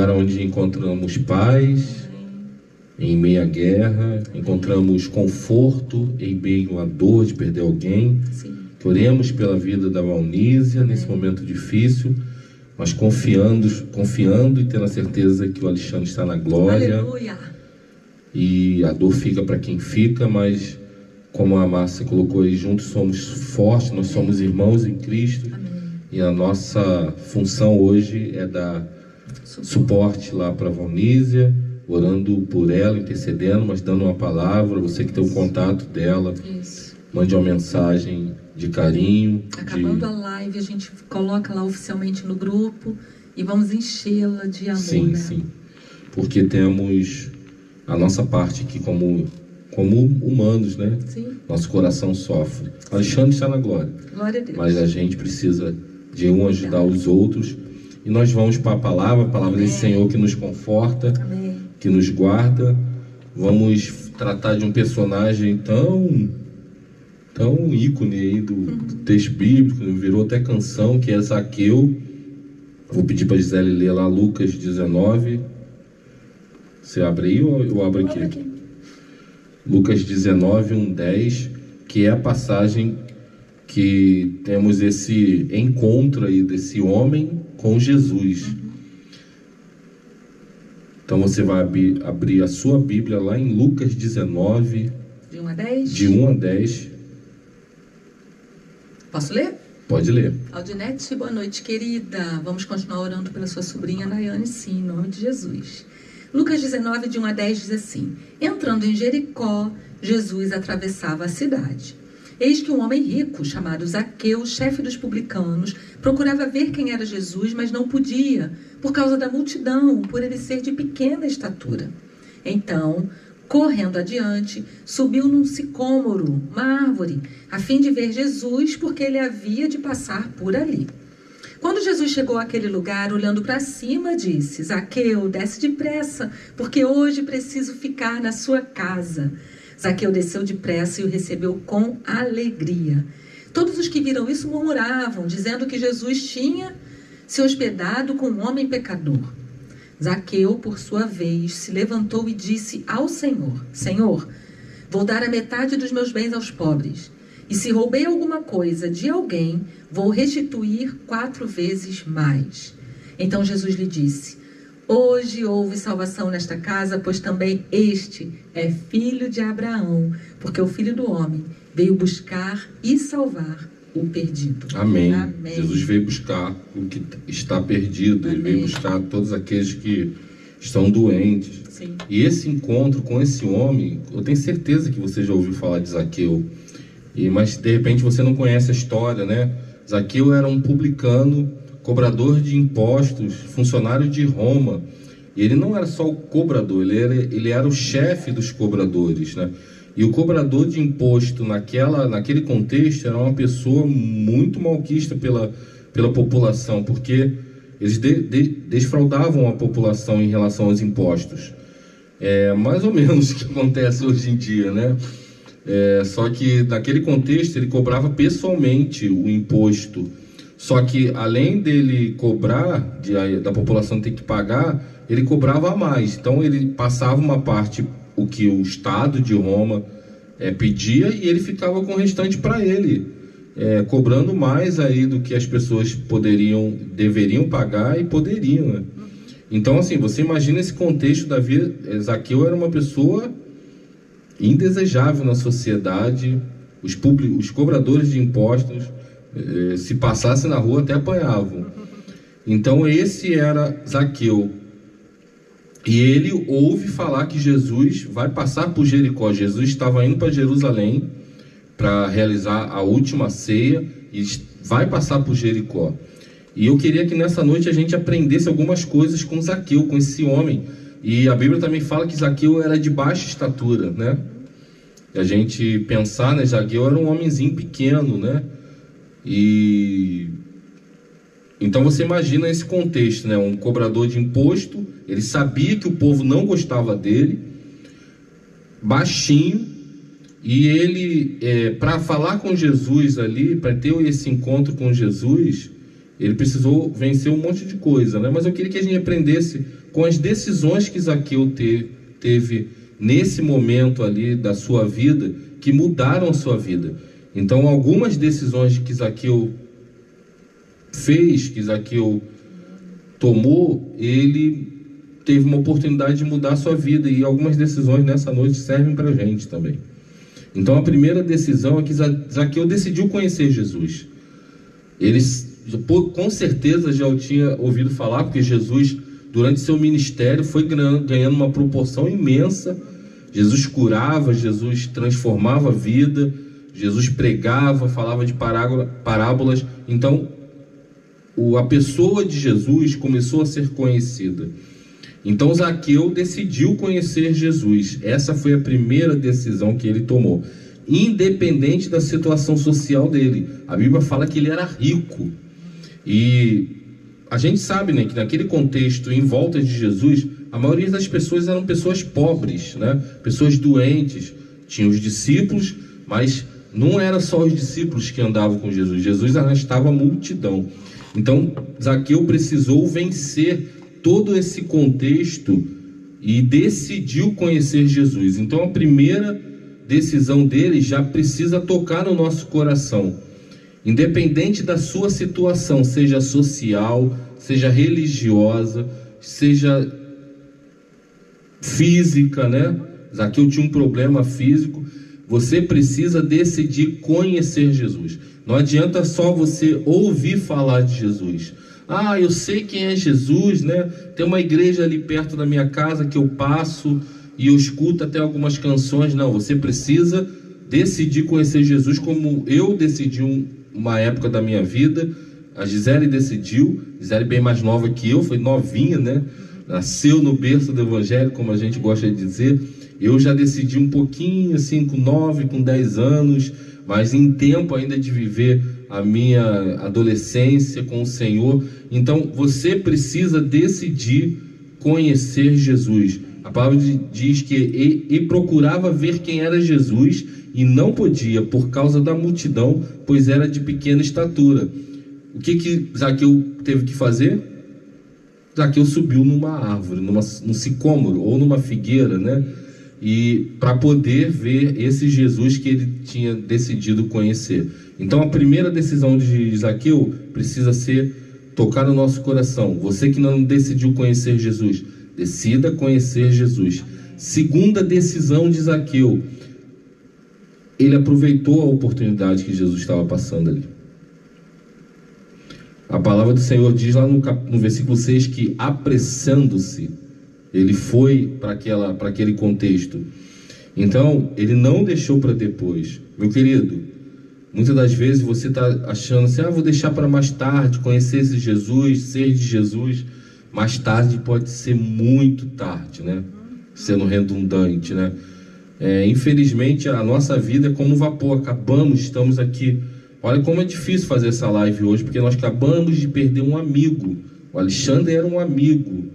onde encontramos paz em meio à guerra, encontramos conforto em meio à dor de perder alguém. Sim. Oremos pela vida da Valnísia nesse momento difícil, mas confiando e tendo a certeza que o Alexandre está na glória. Aleluia. E a dor fica para quem fica, mas como a Márcia colocou aí, juntos somos fortes, nós somos irmãos em Cristo. Amém. E a nossa função hoje é dar suporte lá para a Valnísia, orando por ela, intercedendo, mas dando uma palavra. Você que tem o contato dela, Isso. mande uma mensagem de carinho. Acabando a live, a gente coloca lá oficialmente no grupo e vamos enchê-la de amor. Sim, né? sim. Porque temos a nossa parte aqui como humanos, né? Sim. Nosso coração sofre. Alexandre está na glória. Glória a Deus. Mas a gente precisa de um ajudar os outros. E nós vamos para a palavra desse Senhor que nos conforta, Amém. que nos guarda. Vamos tratar de um personagem tão ícone aí do texto bíblico, virou até canção, que é Zaqueu. Vou pedir para a Gisele ler lá Lucas 19. Você abre aí ou eu abro aqui? Lucas 19, 1-10, que é a passagem que temos esse encontro aí desse homem com Jesus. Então você vai abrir a sua Bíblia lá em Lucas 19, De 1 a 10? De 1 a 10. Posso ler? Pode ler. Aldinete, boa noite, querida. Vamos continuar orando pela sua sobrinha Nayane, sim, em nome de Jesus. Lucas 19, de 1 a 10, diz assim: entrando em Jericó, Jesus atravessava a cidade. Eis que um homem rico, chamado Zaqueu, chefe dos publicanos, procurava ver quem era Jesus, mas não podia, por causa da multidão, por ele ser de pequena estatura. Então, correndo adiante, subiu num sicômoro, uma árvore, a fim de ver Jesus, porque ele havia de passar por ali. Quando Jesus chegou àquele lugar, olhando para cima, disse: Zaqueu, desce depressa, porque hoje preciso ficar na sua casa. Zaqueu desceu depressa e o recebeu com alegria. Todos os que viram isso murmuravam, dizendo que Jesus tinha se hospedado com um homem pecador. Zaqueu, por sua vez, se levantou e disse ao Senhor: Senhor, vou dar a metade dos meus bens aos pobres. E se roubei alguma coisa de alguém, vou restituir 4 vezes mais. Então Jesus lhe disse: hoje houve salvação nesta casa, pois também este é filho de Abraão, porque o Filho do Homem veio buscar e salvar o perdido. Amém. Amém. Jesus veio buscar o que está perdido. Amém. Ele veio buscar todos aqueles que estão doentes. Sim. E esse encontro com esse homem, eu tenho certeza que você já ouviu falar de Zaqueu. Mas de repente você não conhece a história, né? Zaqueu era um publicano, cobrador de impostos, funcionário de Roma. E ele não era só o cobrador, ele era o chefe dos cobradores, né? E o cobrador de imposto naquele contexto era uma pessoa muito malquista pela população, porque eles desfraudavam a população em relação aos impostos. É mais ou menos o que acontece hoje em dia, né? Só que naquele contexto ele cobrava pessoalmente o imposto. Só que além dele cobrar, da população ter que pagar, ele cobrava a mais. Então ele passava uma parte, o que o Estado de Roma pedia, e ele ficava com o restante para ele, cobrando mais aí do que as pessoas deveriam pagar e poderiam, né? Então assim, você imagina esse contexto da vida. Zaqueu era uma pessoa indesejável na sociedade. Os cobradores de impostos, se passasse na rua até apanhavam. Então esse era Zaqueu. E ele ouve falar que Jesus vai passar por Jericó. Jesus estava indo para Jerusalém para realizar a última ceia e vai passar por Jericó. E eu queria que nessa noite a gente aprendesse algumas coisas com Zaqueu, com esse homem. E a Bíblia também fala que Zaqueu era de baixa estatura, né? E a gente pensar, né? Zaqueu era um homenzinho pequeno, né? E então você imagina esse contexto, né? Um cobrador de imposto, ele sabia que o povo não gostava dele, baixinho, e ele, para falar com Jesus ali, para ter esse encontro com Jesus, ele precisou vencer um monte de coisa, né? Mas eu queria que a gente aprendesse com as decisões que Zaqueu teve nesse momento ali da sua vida, que mudaram a sua vida. Então, algumas decisões que Zaqueu fez, que Zaqueu tomou, ele teve uma oportunidade de mudar a sua vida, e algumas decisões nessa noite servem para a gente também. Então a primeira decisão é que Zaqueu decidiu conhecer Jesus. Ele com certeza já o tinha ouvido falar, porque Jesus, durante seu ministério, foi ganhando uma proporção imensa. Jesus curava, Jesus transformava a vida, Jesus pregava, falava de parábolas. Então a pessoa de Jesus começou a ser conhecida. Então Zaqueu decidiu conhecer Jesus. Essa foi a primeira decisão que ele tomou, independente da situação social dele. A Bíblia fala que ele era rico. E a gente sabe, né, que naquele contexto, em volta de Jesus, a maioria das pessoas eram pessoas pobres, né? Pessoas doentes. Tinha os discípulos, mas não era só os discípulos que andavam com Jesus. Jesus arrastava a multidão. Então Zaqueu precisou vencer todo esse contexto e decidiu conhecer Jesus. Então a primeira decisão dele já precisa tocar no nosso coração. Independente da sua situação, seja social, seja religiosa, seja física, né? Zaqueu tinha um problema físico, você precisa decidir conhecer Jesus. Não adianta só você ouvir falar de Jesus. Ah, eu sei quem é Jesus, né? Tem uma igreja ali perto da minha casa que eu passo e eu escuto até algumas canções. Não, você precisa decidir conhecer Jesus, como eu decidi uma época da minha vida. A Gisele decidiu. Gisele bem mais nova que eu, foi novinha, né? Nasceu no berço do evangelho, como a gente gosta de dizer. Eu já decidi um pouquinho, assim, com 9, com 10 anos, mas em tempo ainda de viver a minha adolescência com o Senhor. Então, você precisa decidir conhecer Jesus. A palavra diz que e procurava ver quem era Jesus, e não podia, por causa da multidão, pois era de pequena estatura. O que Zaqueu teve que fazer? Zaqueu subiu numa árvore, num sicômoro ou numa figueira, né? E para poder ver esse Jesus que ele tinha decidido conhecer. Então a primeira decisão de Zaqueu precisa ser tocar no nosso coração. Você que não decidiu conhecer Jesus, decida conhecer Jesus. Segunda decisão de Zaqueu, ele aproveitou a oportunidade que Jesus estava passando ali. A palavra do Senhor diz lá no versículo 6 que, apressando-se, ele foi para aquele contexto. Então, ele não deixou para depois. Meu querido, muitas das vezes você está achando assim, vou deixar para mais tarde, conhecer esse Jesus, ser de Jesus. Mais tarde pode ser muito tarde, né? Sendo redundante, né? Infelizmente, a nossa vida é como vapor. Estamos aqui. Olha como é difícil fazer essa live hoje, porque nós acabamos de perder um amigo. O Alexandre era um amigo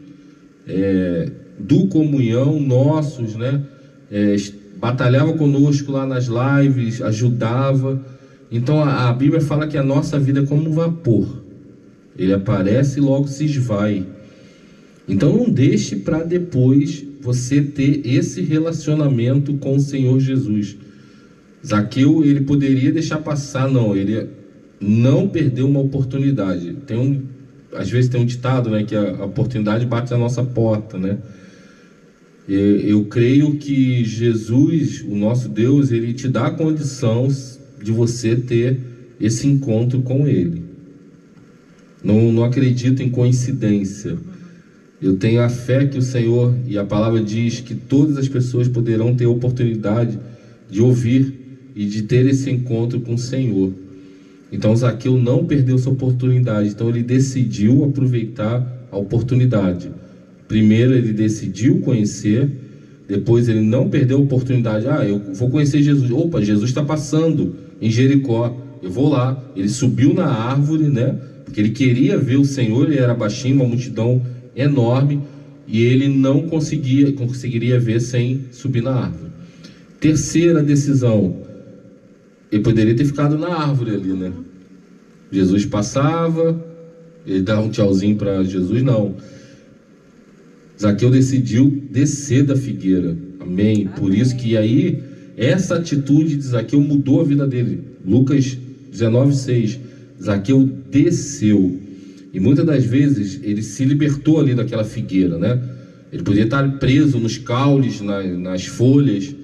do Comunhão, nossos, né? Batalhava conosco lá nas lives, ajudava. Então a Bíblia fala que a nossa vida é como um vapor. Ele aparece e logo se esvai. Então não deixe para depois você ter esse relacionamento com o Senhor Jesus. Zaqueu, ele poderia deixar passar, não, ele não perdeu uma oportunidade. Às vezes tem um ditado, né, que a oportunidade bate na nossa porta, né? Eu creio que Jesus, o nosso Deus, ele te dá a condição de você ter esse encontro com ele. Não acredito em coincidência. Eu tenho a fé que o Senhor, e a palavra diz que todas as pessoas poderão ter a oportunidade de ouvir e de ter esse encontro com o Senhor. Então Zaqueu não perdeu essa oportunidade. Então ele decidiu aproveitar a oportunidade. Primeiro ele decidiu conhecer, depois ele não perdeu a oportunidade. Eu vou conhecer Jesus. Opa, Jesus está passando em Jericó, eu vou lá. Ele subiu na árvore, né? Porque ele queria ver o Senhor, ele era baixinho, uma multidão enorme, e ele não conseguiria ver sem subir na árvore. Terceira decisão, ele poderia ter ficado na árvore ali, né? Jesus passava, ele dava um tchauzinho para Jesus, não. Zaqueu decidiu descer da figueira, amém? Por isso que aí, essa atitude de Zaqueu mudou a vida dele. Lucas 19:6, Zaqueu desceu. E muitas das vezes ele se libertou ali daquela figueira, né? Ele podia estar preso nos caules, nas folhas,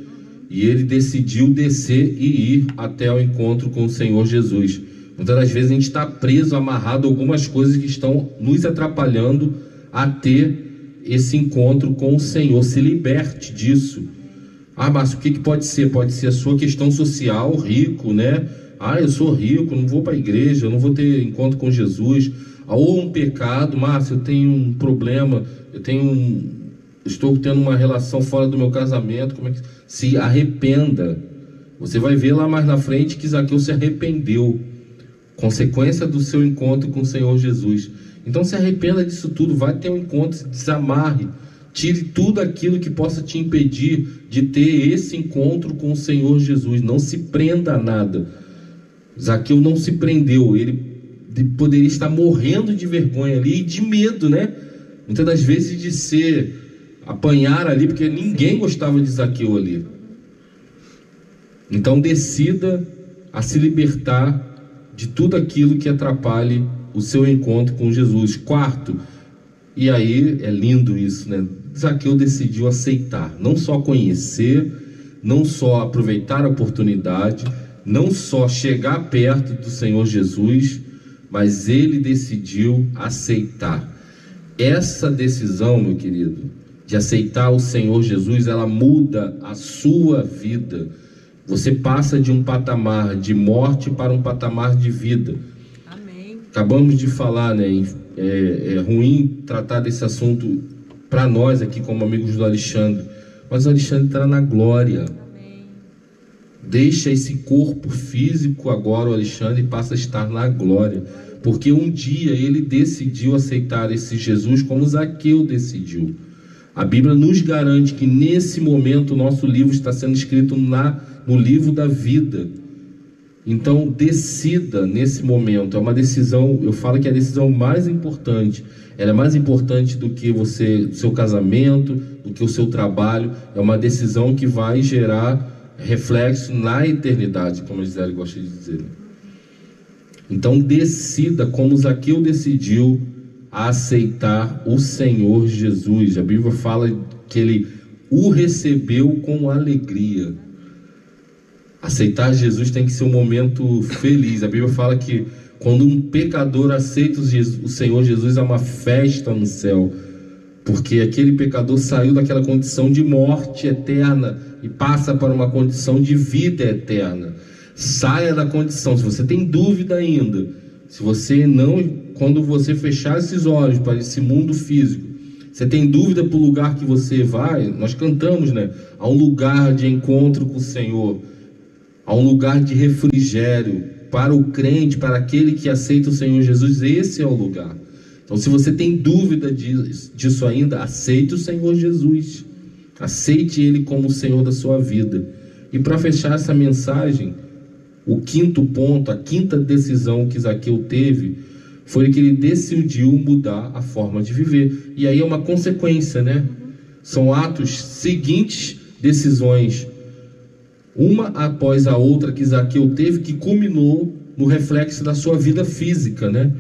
e ele decidiu descer e ir até o encontro com o Senhor Jesus. Muitas das vezes a gente está preso, amarrado a algumas coisas que estão nos atrapalhando a ter esse encontro com o Senhor. Se liberte disso. Márcio, o que pode ser? Pode ser a sua questão social, rico, né? Eu sou rico, não vou para a igreja, eu não vou ter encontro com Jesus. Ou um pecado, Márcio, eu tenho um problema, estou tendo uma relação fora do meu casamento. Se arrependa. Você vai ver lá mais na frente que Zaqueu se arrependeu, consequência do seu encontro com o Senhor Jesus. Então se arrependa disso tudo, vai ter um encontro, se desamarre, tire tudo aquilo que possa te impedir de ter esse encontro com o Senhor Jesus. Não se prenda a nada. Zaqueu não se prendeu, ele poderia estar morrendo de vergonha ali e de medo, né? Muitas das vezes de apanhar ali, porque ninguém gostava de Zaqueu ali. Então decida a se libertar de tudo aquilo que atrapalhe o seu encontro com Jesus. Quarto, e aí é lindo isso, né? Zaqueu decidiu aceitar, não só conhecer, não só aproveitar a oportunidade, não só chegar perto do Senhor Jesus, mas ele decidiu aceitar. Essa decisão, meu querido, de aceitar o Senhor Jesus, ela muda a sua vida. Você passa de um patamar de morte para um patamar de vida. Amém. Acabamos de falar, né? É ruim tratar desse assunto para nós aqui como amigos do Alexandre, mas o Alexandre está na glória. Amém. Deixa esse corpo físico agora, o Alexandre, e passa a estar na glória, porque um dia ele decidiu aceitar esse Jesus como Zaqueu decidiu. A Bíblia nos garante que nesse momento o nosso livro está sendo escrito no livro da vida. Então decida nesse momento. É uma decisão, eu falo que é a decisão mais importante. Ela é mais importante do que o seu casamento, do que o seu trabalho. É uma decisão que vai gerar reflexo na eternidade, como a Gisele gosta de dizer. Então decida, como Zaqueu decidiu, a aceitar o Senhor Jesus. A Bíblia fala que ele o recebeu com alegria. Aceitar Jesus tem que ser um momento feliz. A Bíblia fala que quando um pecador aceita o Senhor Jesus, há uma festa no céu, porque aquele pecador saiu daquela condição de morte eterna e passa para uma condição de vida eterna. Saia da condição. Se você tem dúvida ainda, se você não, quando você fechar esses olhos para esse mundo físico, você tem dúvida para o lugar que você vai, nós cantamos, né? Há um lugar de encontro com o Senhor, há um lugar de refrigério para o crente, para aquele que aceita o Senhor Jesus. Esse é o lugar. Então, se você tem dúvida disso ainda, aceite o Senhor Jesus, aceite Ele como o Senhor da sua vida. E para fechar essa mensagem, o quinto ponto, a quinta decisão que Zaqueu teve, foi que ele decidiu mudar a forma de viver. E aí é uma consequência, né? São atos seguintes, decisões, uma após a outra, que Zaqueu teve, que culminou no reflexo da sua vida física, né?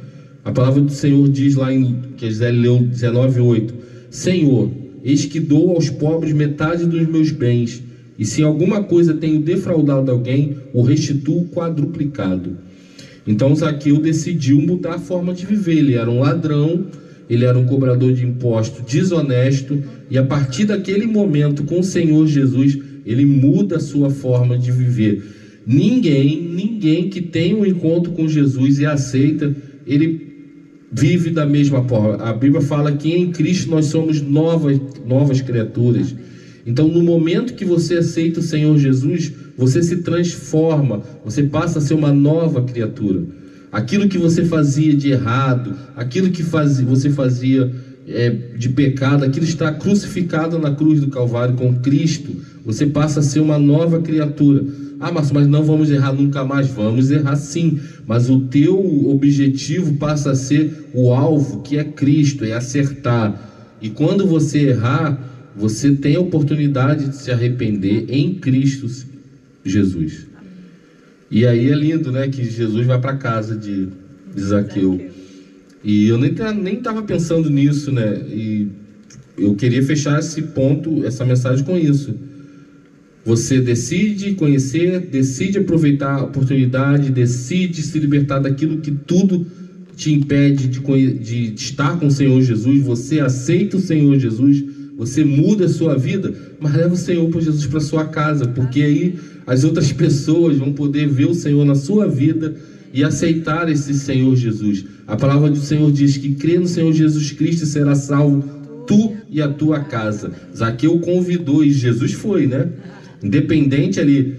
A palavra do Senhor diz lá que a Gisele leu 19:8: Senhor, eis que dou aos pobres metade dos meus bens, e se alguma coisa tenho defraudado alguém, o restituo quadruplicado. Então Zaqueu decidiu mudar a forma de viver. Ele era um ladrão, ele era um cobrador de imposto desonesto, e a partir daquele momento, com o Senhor Jesus, ele muda a sua forma de viver. Ninguém que tem um encontro com Jesus e aceita, ele vive da mesma forma. A Bíblia fala que em Cristo nós somos novas criaturas. Então, no momento que você aceita o Senhor Jesus, você se transforma, você passa a ser uma nova criatura. Aquilo que você fazia de errado, aquilo que você fazia de pecado, aquilo está crucificado na cruz do Calvário com Cristo. Você passa a ser uma nova criatura. Ah, mas não vamos errar nunca mais. Vamos errar sim, mas o teu objetivo passa a ser o alvo, que é Cristo, é acertar. E quando você errar, você tem a oportunidade de se arrepender em Cristo Jesus. E aí é lindo, né, que Jesus vai para casa de Zaqueu. E eu nem estava pensando nisso, né? E eu queria fechar esse ponto, essa mensagem com isso. Você decide conhecer, decide aproveitar a oportunidade, decide se libertar daquilo que tudo te impede de estar com o Senhor Jesus. Você aceita o Senhor Jesus, você muda a sua vida, mas leva o Senhor por Jesus para sua casa, porque aí as outras pessoas vão poder ver o Senhor na sua vida e aceitar esse Senhor Jesus. A palavra do Senhor diz que crê no Senhor Jesus Cristo e será salvo tu e a tua casa. Zaqueu convidou e Jesus foi, né? Independente ali,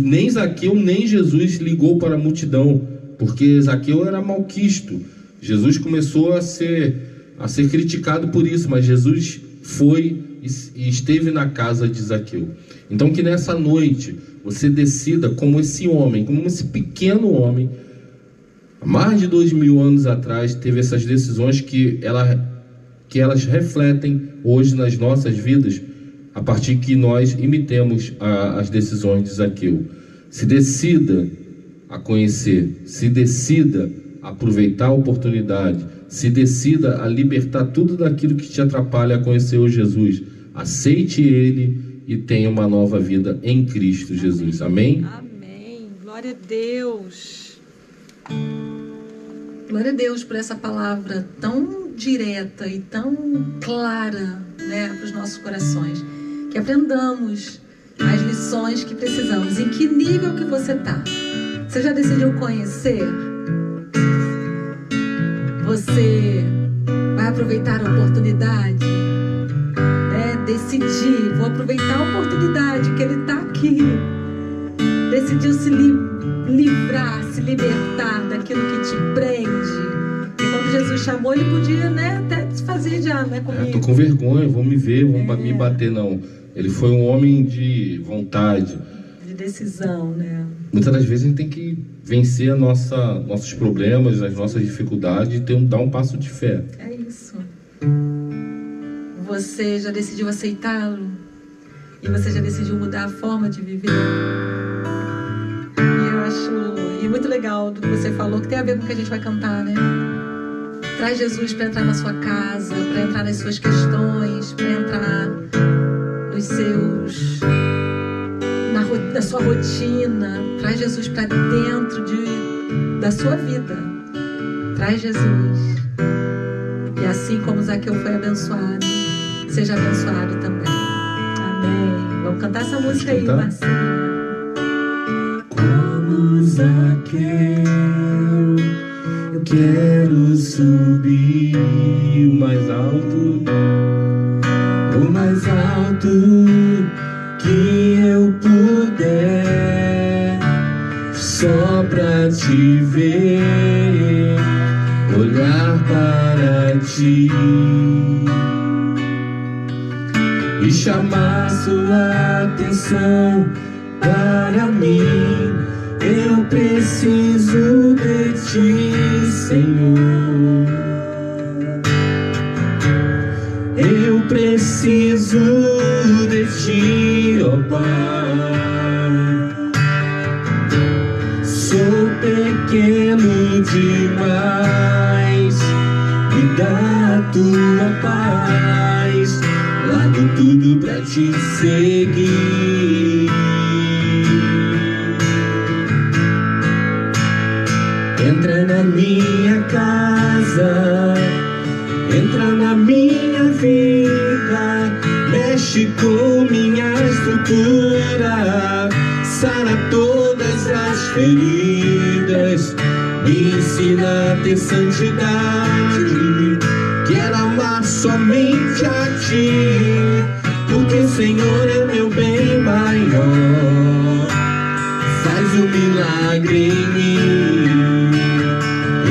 nem Zaqueu nem Jesus ligou para a multidão, porque Zaqueu era malquisto. Jesus começou a ser criticado por isso, mas Jesus foi e esteve na casa de Zaqueu. Então que nessa noite você decida, como esse homem, como esse pequeno homem, há mais de 2000 anos atrás, teve essas decisões que elas refletem hoje nas nossas vidas, a partir que nós imitemos as decisões de Zaqueu. Se decida a conhecer, se decida a aproveitar a oportunidade, se decida a libertar tudo daquilo que te atrapalha a conhecer o Jesus. Aceite Ele e tenha uma nova vida em Cristo Jesus. Amém? Amém. Glória a Deus. Glória a Deus por essa palavra tão direta e tão clara, né, para os nossos corações. Que aprendamos as lições que precisamos. Em que nível que você está? Você já decidiu conhecer? Você vai aproveitar a oportunidade? Decidir, vou aproveitar a oportunidade que Ele está aqui. Decidiu se livrar, se libertar daquilo que te prende. E quando Jesus chamou, Ele podia, né, até desfazer já, né, comigo. Tô com vergonha, vão me ver, vão me bater, não. Ele foi um homem de vontade, de decisão, né? Muitas das vezes a gente tem que vencer nossos problemas, as nossas dificuldades e dar um passo de fé. É isso. Você já decidiu aceitá-lo? E você já decidiu mudar a forma de viver? E eu acho muito legal do que você falou, que tem a ver com o que a gente vai cantar, né? Traz Jesus para entrar na sua casa, para entrar nas suas questões, para entrar nos seus... na sua rotina. Traz Jesus para dentro da sua vida. Traz Jesus. E assim como Zaqueu foi abençoado, seja abençoado também. Amém. Vamos cantar essa música aí, Marcinho. Como Zaqueu, eu quero subir o mais alto que eu puder, só pra te ver, olhar para ti e chamar sua atenção para mim. Eu preciso de ti, Senhor. Eu preciso de ti, ó Pai. Sou pequeno demais, me dá a tua paz. Largo tudo pra te seguir. Entra na minha casa, entra na minha vida, mexe com minha estrutura, sara todas as feridas, me ensina a ter santidade. Quero amar somente a ti, porque o Senhor é meu bem maior. Faz um milagre em mim.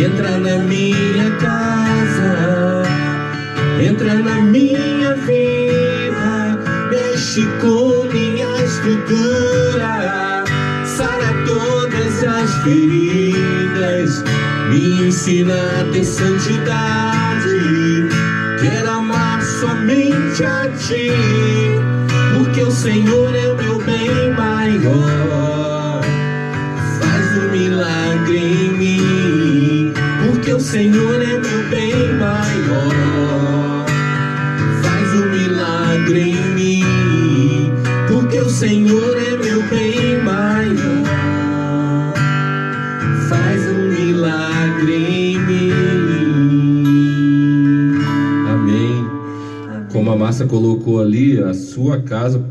Entra na minha casa, entra na minha vida, mexe com minha estrutura, sara todas as feridas, me ensina a ter santidade. Quero amar somente a ti, porque o Senhor é o meu bem maior. Faz um milagre em mim, porque o Senhor é meu bem maior. Faz um milagre em mim, porque o Senhor é meu bem maior. Faz um milagre em mim. Amém. Como a Márcia colocou ali, a sua casa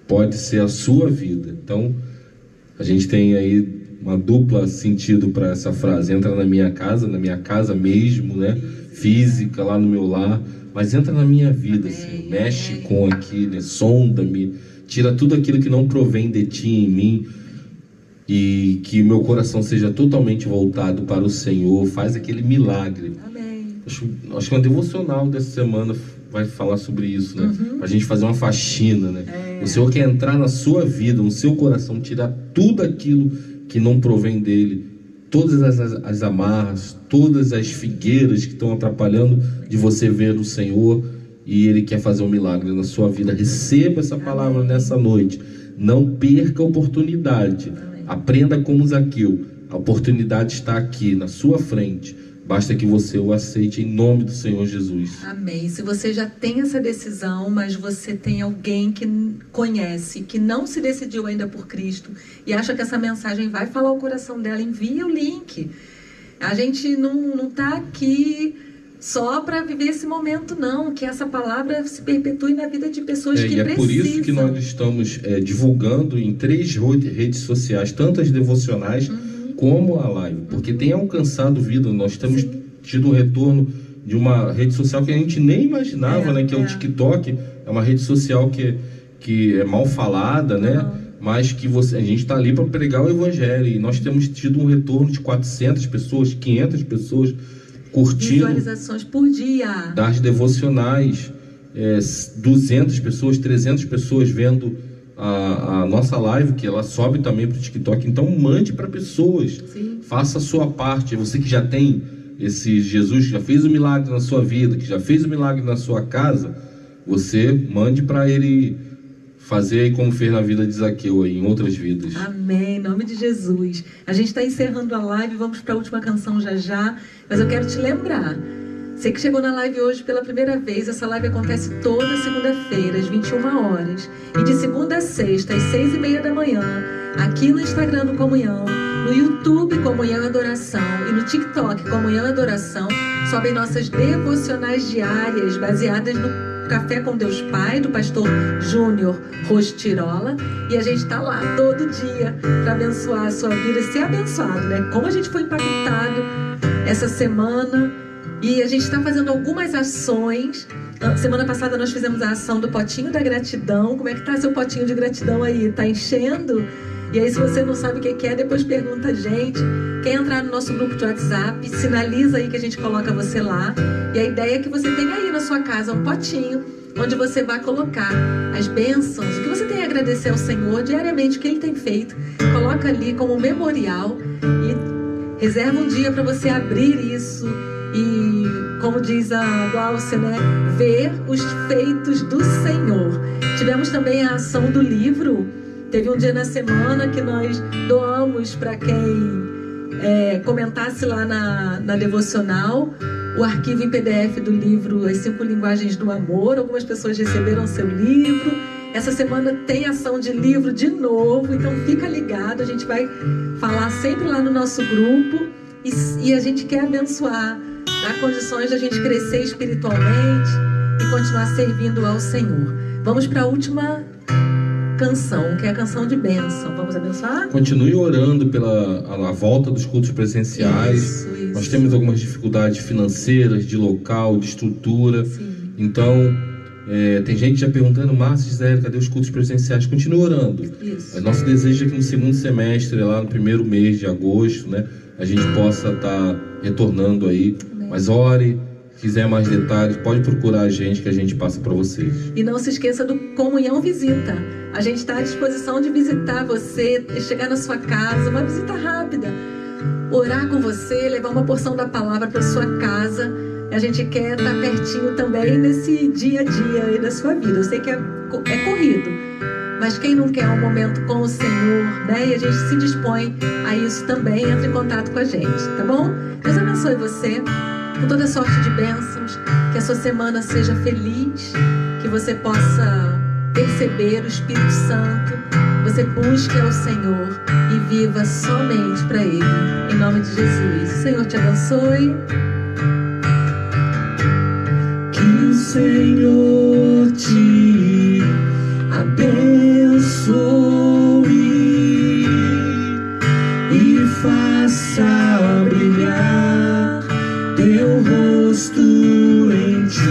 pode ser a sua vida. Então, a gente tem aí uma dupla sentido para essa frase. Entra na minha casa mesmo, né? Física, lá no meu lar, mas entra na minha vida, assim, mexe com aqui, né? Sonda-me, tira tudo aquilo que não provém de ti em mim, e que meu coração seja totalmente voltado para o Senhor. Faz aquele milagre. Amém. Acho que uma devocional dessa semana vai falar sobre isso, né? Pra gente fazer uma faxina, né? O Senhor quer entrar na sua vida, no seu coração, tirar tudo aquilo que não provém dele, todas as amarras, todas as figueiras que estão atrapalhando de você ver o Senhor, e Ele quer fazer um milagre na sua vida. Receba essa palavra nessa noite. Não perca a oportunidade. Aprenda como Zaqueu. A oportunidade está aqui, na sua frente. basta que você o aceite em nome do Senhor Jesus. Amém. Se você já tem essa decisão, mas você tem alguém que conhece, que não se decidiu ainda por Cristo e acha que essa mensagem vai falar ao coração dela, envia o link. A gente não está aqui só para viver esse momento, não. Que essa palavra se perpetue na vida de pessoas que precisam. E é por isso que nós estamos divulgando em 3 redes sociais, tanto as devocionais como a live, porque tem alcançado vida. Nós temos tido um retorno de uma rede social que a gente nem imaginava, né? Que é o TikTok. É uma rede social que é mal falada, né? Mas que a gente está ali para pregar o evangelho. E nós temos tido um retorno de 400 pessoas, 500 pessoas curtindo. Visualizações por dia. Das devocionais. 200 pessoas, 300 pessoas vendo a nossa live, que ela sobe também para o TikTok. Então mande para pessoas. Sim. Faça a sua parte. Você que já tem esse Jesus, que já fez o milagre na sua vida, que já fez o milagre na sua casa, você mande para ele fazer aí como fez na vida de Zaqueu aí, em outras vidas. Amém, em nome de Jesus. A gente está encerrando a live, vamos para a última canção já, mas eu quero te lembrar, você que chegou na live hoje pela primeira vez, essa live acontece toda segunda-feira, às 21 horas, e de segunda a sexta, às 6:30 da manhã, aqui no Instagram do Comunhão, no YouTube Comunhão e Adoração e no TikTok Comunhão e Adoração, sobem nossas devocionais diárias, baseadas no Café com Deus Pai, do pastor Júnior Rostirola, e a gente está lá todo dia para abençoar a sua vida e ser abençoado, né? Como a gente foi impactado essa semana, e a gente está fazendo algumas ações. Semana passada nós fizemos a ação do potinho da gratidão. Como é que tá seu potinho de gratidão aí? Tá enchendo? E aí, se você não sabe o que é, depois pergunta a gente. Quer entrar no nosso grupo de WhatsApp, sinaliza aí que a gente coloca você lá. E a ideia é que você tenha aí na sua casa um potinho onde você vai colocar as bênçãos, o que você tem a agradecer ao Senhor diariamente, o que Ele tem feito. Coloca ali como memorial e reserva um dia para você abrir isso e, como diz a Glaucia, né, ver os feitos do Senhor. Tivemos também a ação do livro. Teve um dia na semana que nós doamos para quem comentasse lá na devocional o arquivo em PDF do livro As 5 Linguagens do Amor. Algumas pessoas receberam seu livro. Essa semana tem ação de livro de novo, então fica ligado. A gente vai falar sempre lá no nosso grupo e a gente quer abençoar, dar condições de a gente crescer espiritualmente e continuar servindo ao Senhor. Vamos para a última canção, que é a canção de bênção. Vamos abençoar? Continue orando pela volta dos cultos presenciais. Isso. Nós temos algumas dificuldades financeiras, de local, de estrutura. Sim. Então, tem gente já perguntando: Márcio, Gisele, cadê os cultos presenciais? Continue orando. Isso. Nosso desejo é que no segundo semestre, lá no primeiro mês de agosto, né, a gente possa estar retornando aí. Amém. Mas ore. Se quiser mais detalhes, pode procurar a gente que a gente passa para vocês. E não se esqueça do Comunhão Visita. A gente está à disposição de visitar você, chegar na sua casa, uma visita rápida, orar com você, levar uma porção da palavra para sua casa. A gente quer estar pertinho também nesse dia a dia aí da sua vida. Eu sei que é corrido, mas quem não quer um momento com o Senhor, né? E a gente se dispõe a isso também. Entre em contato com a gente, tá bom? Deus abençoe você com toda sorte de bênçãos, que a sua semana seja feliz, que você possa perceber o Espírito Santo, você busque ao Senhor e viva somente para Ele, em nome de Jesus. O Senhor te abençoe. Que o Senhor te abençoe e faça brilhar teu rosto em ti,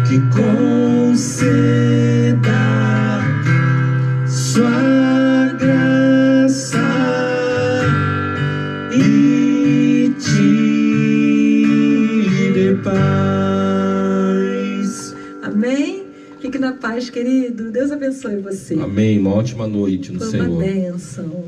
que conceda sua graça e te dê paz. Amém? Fique na paz, querido. Deus abençoe você. Amém. Uma ótima noite no Foi Senhor. uma bênção.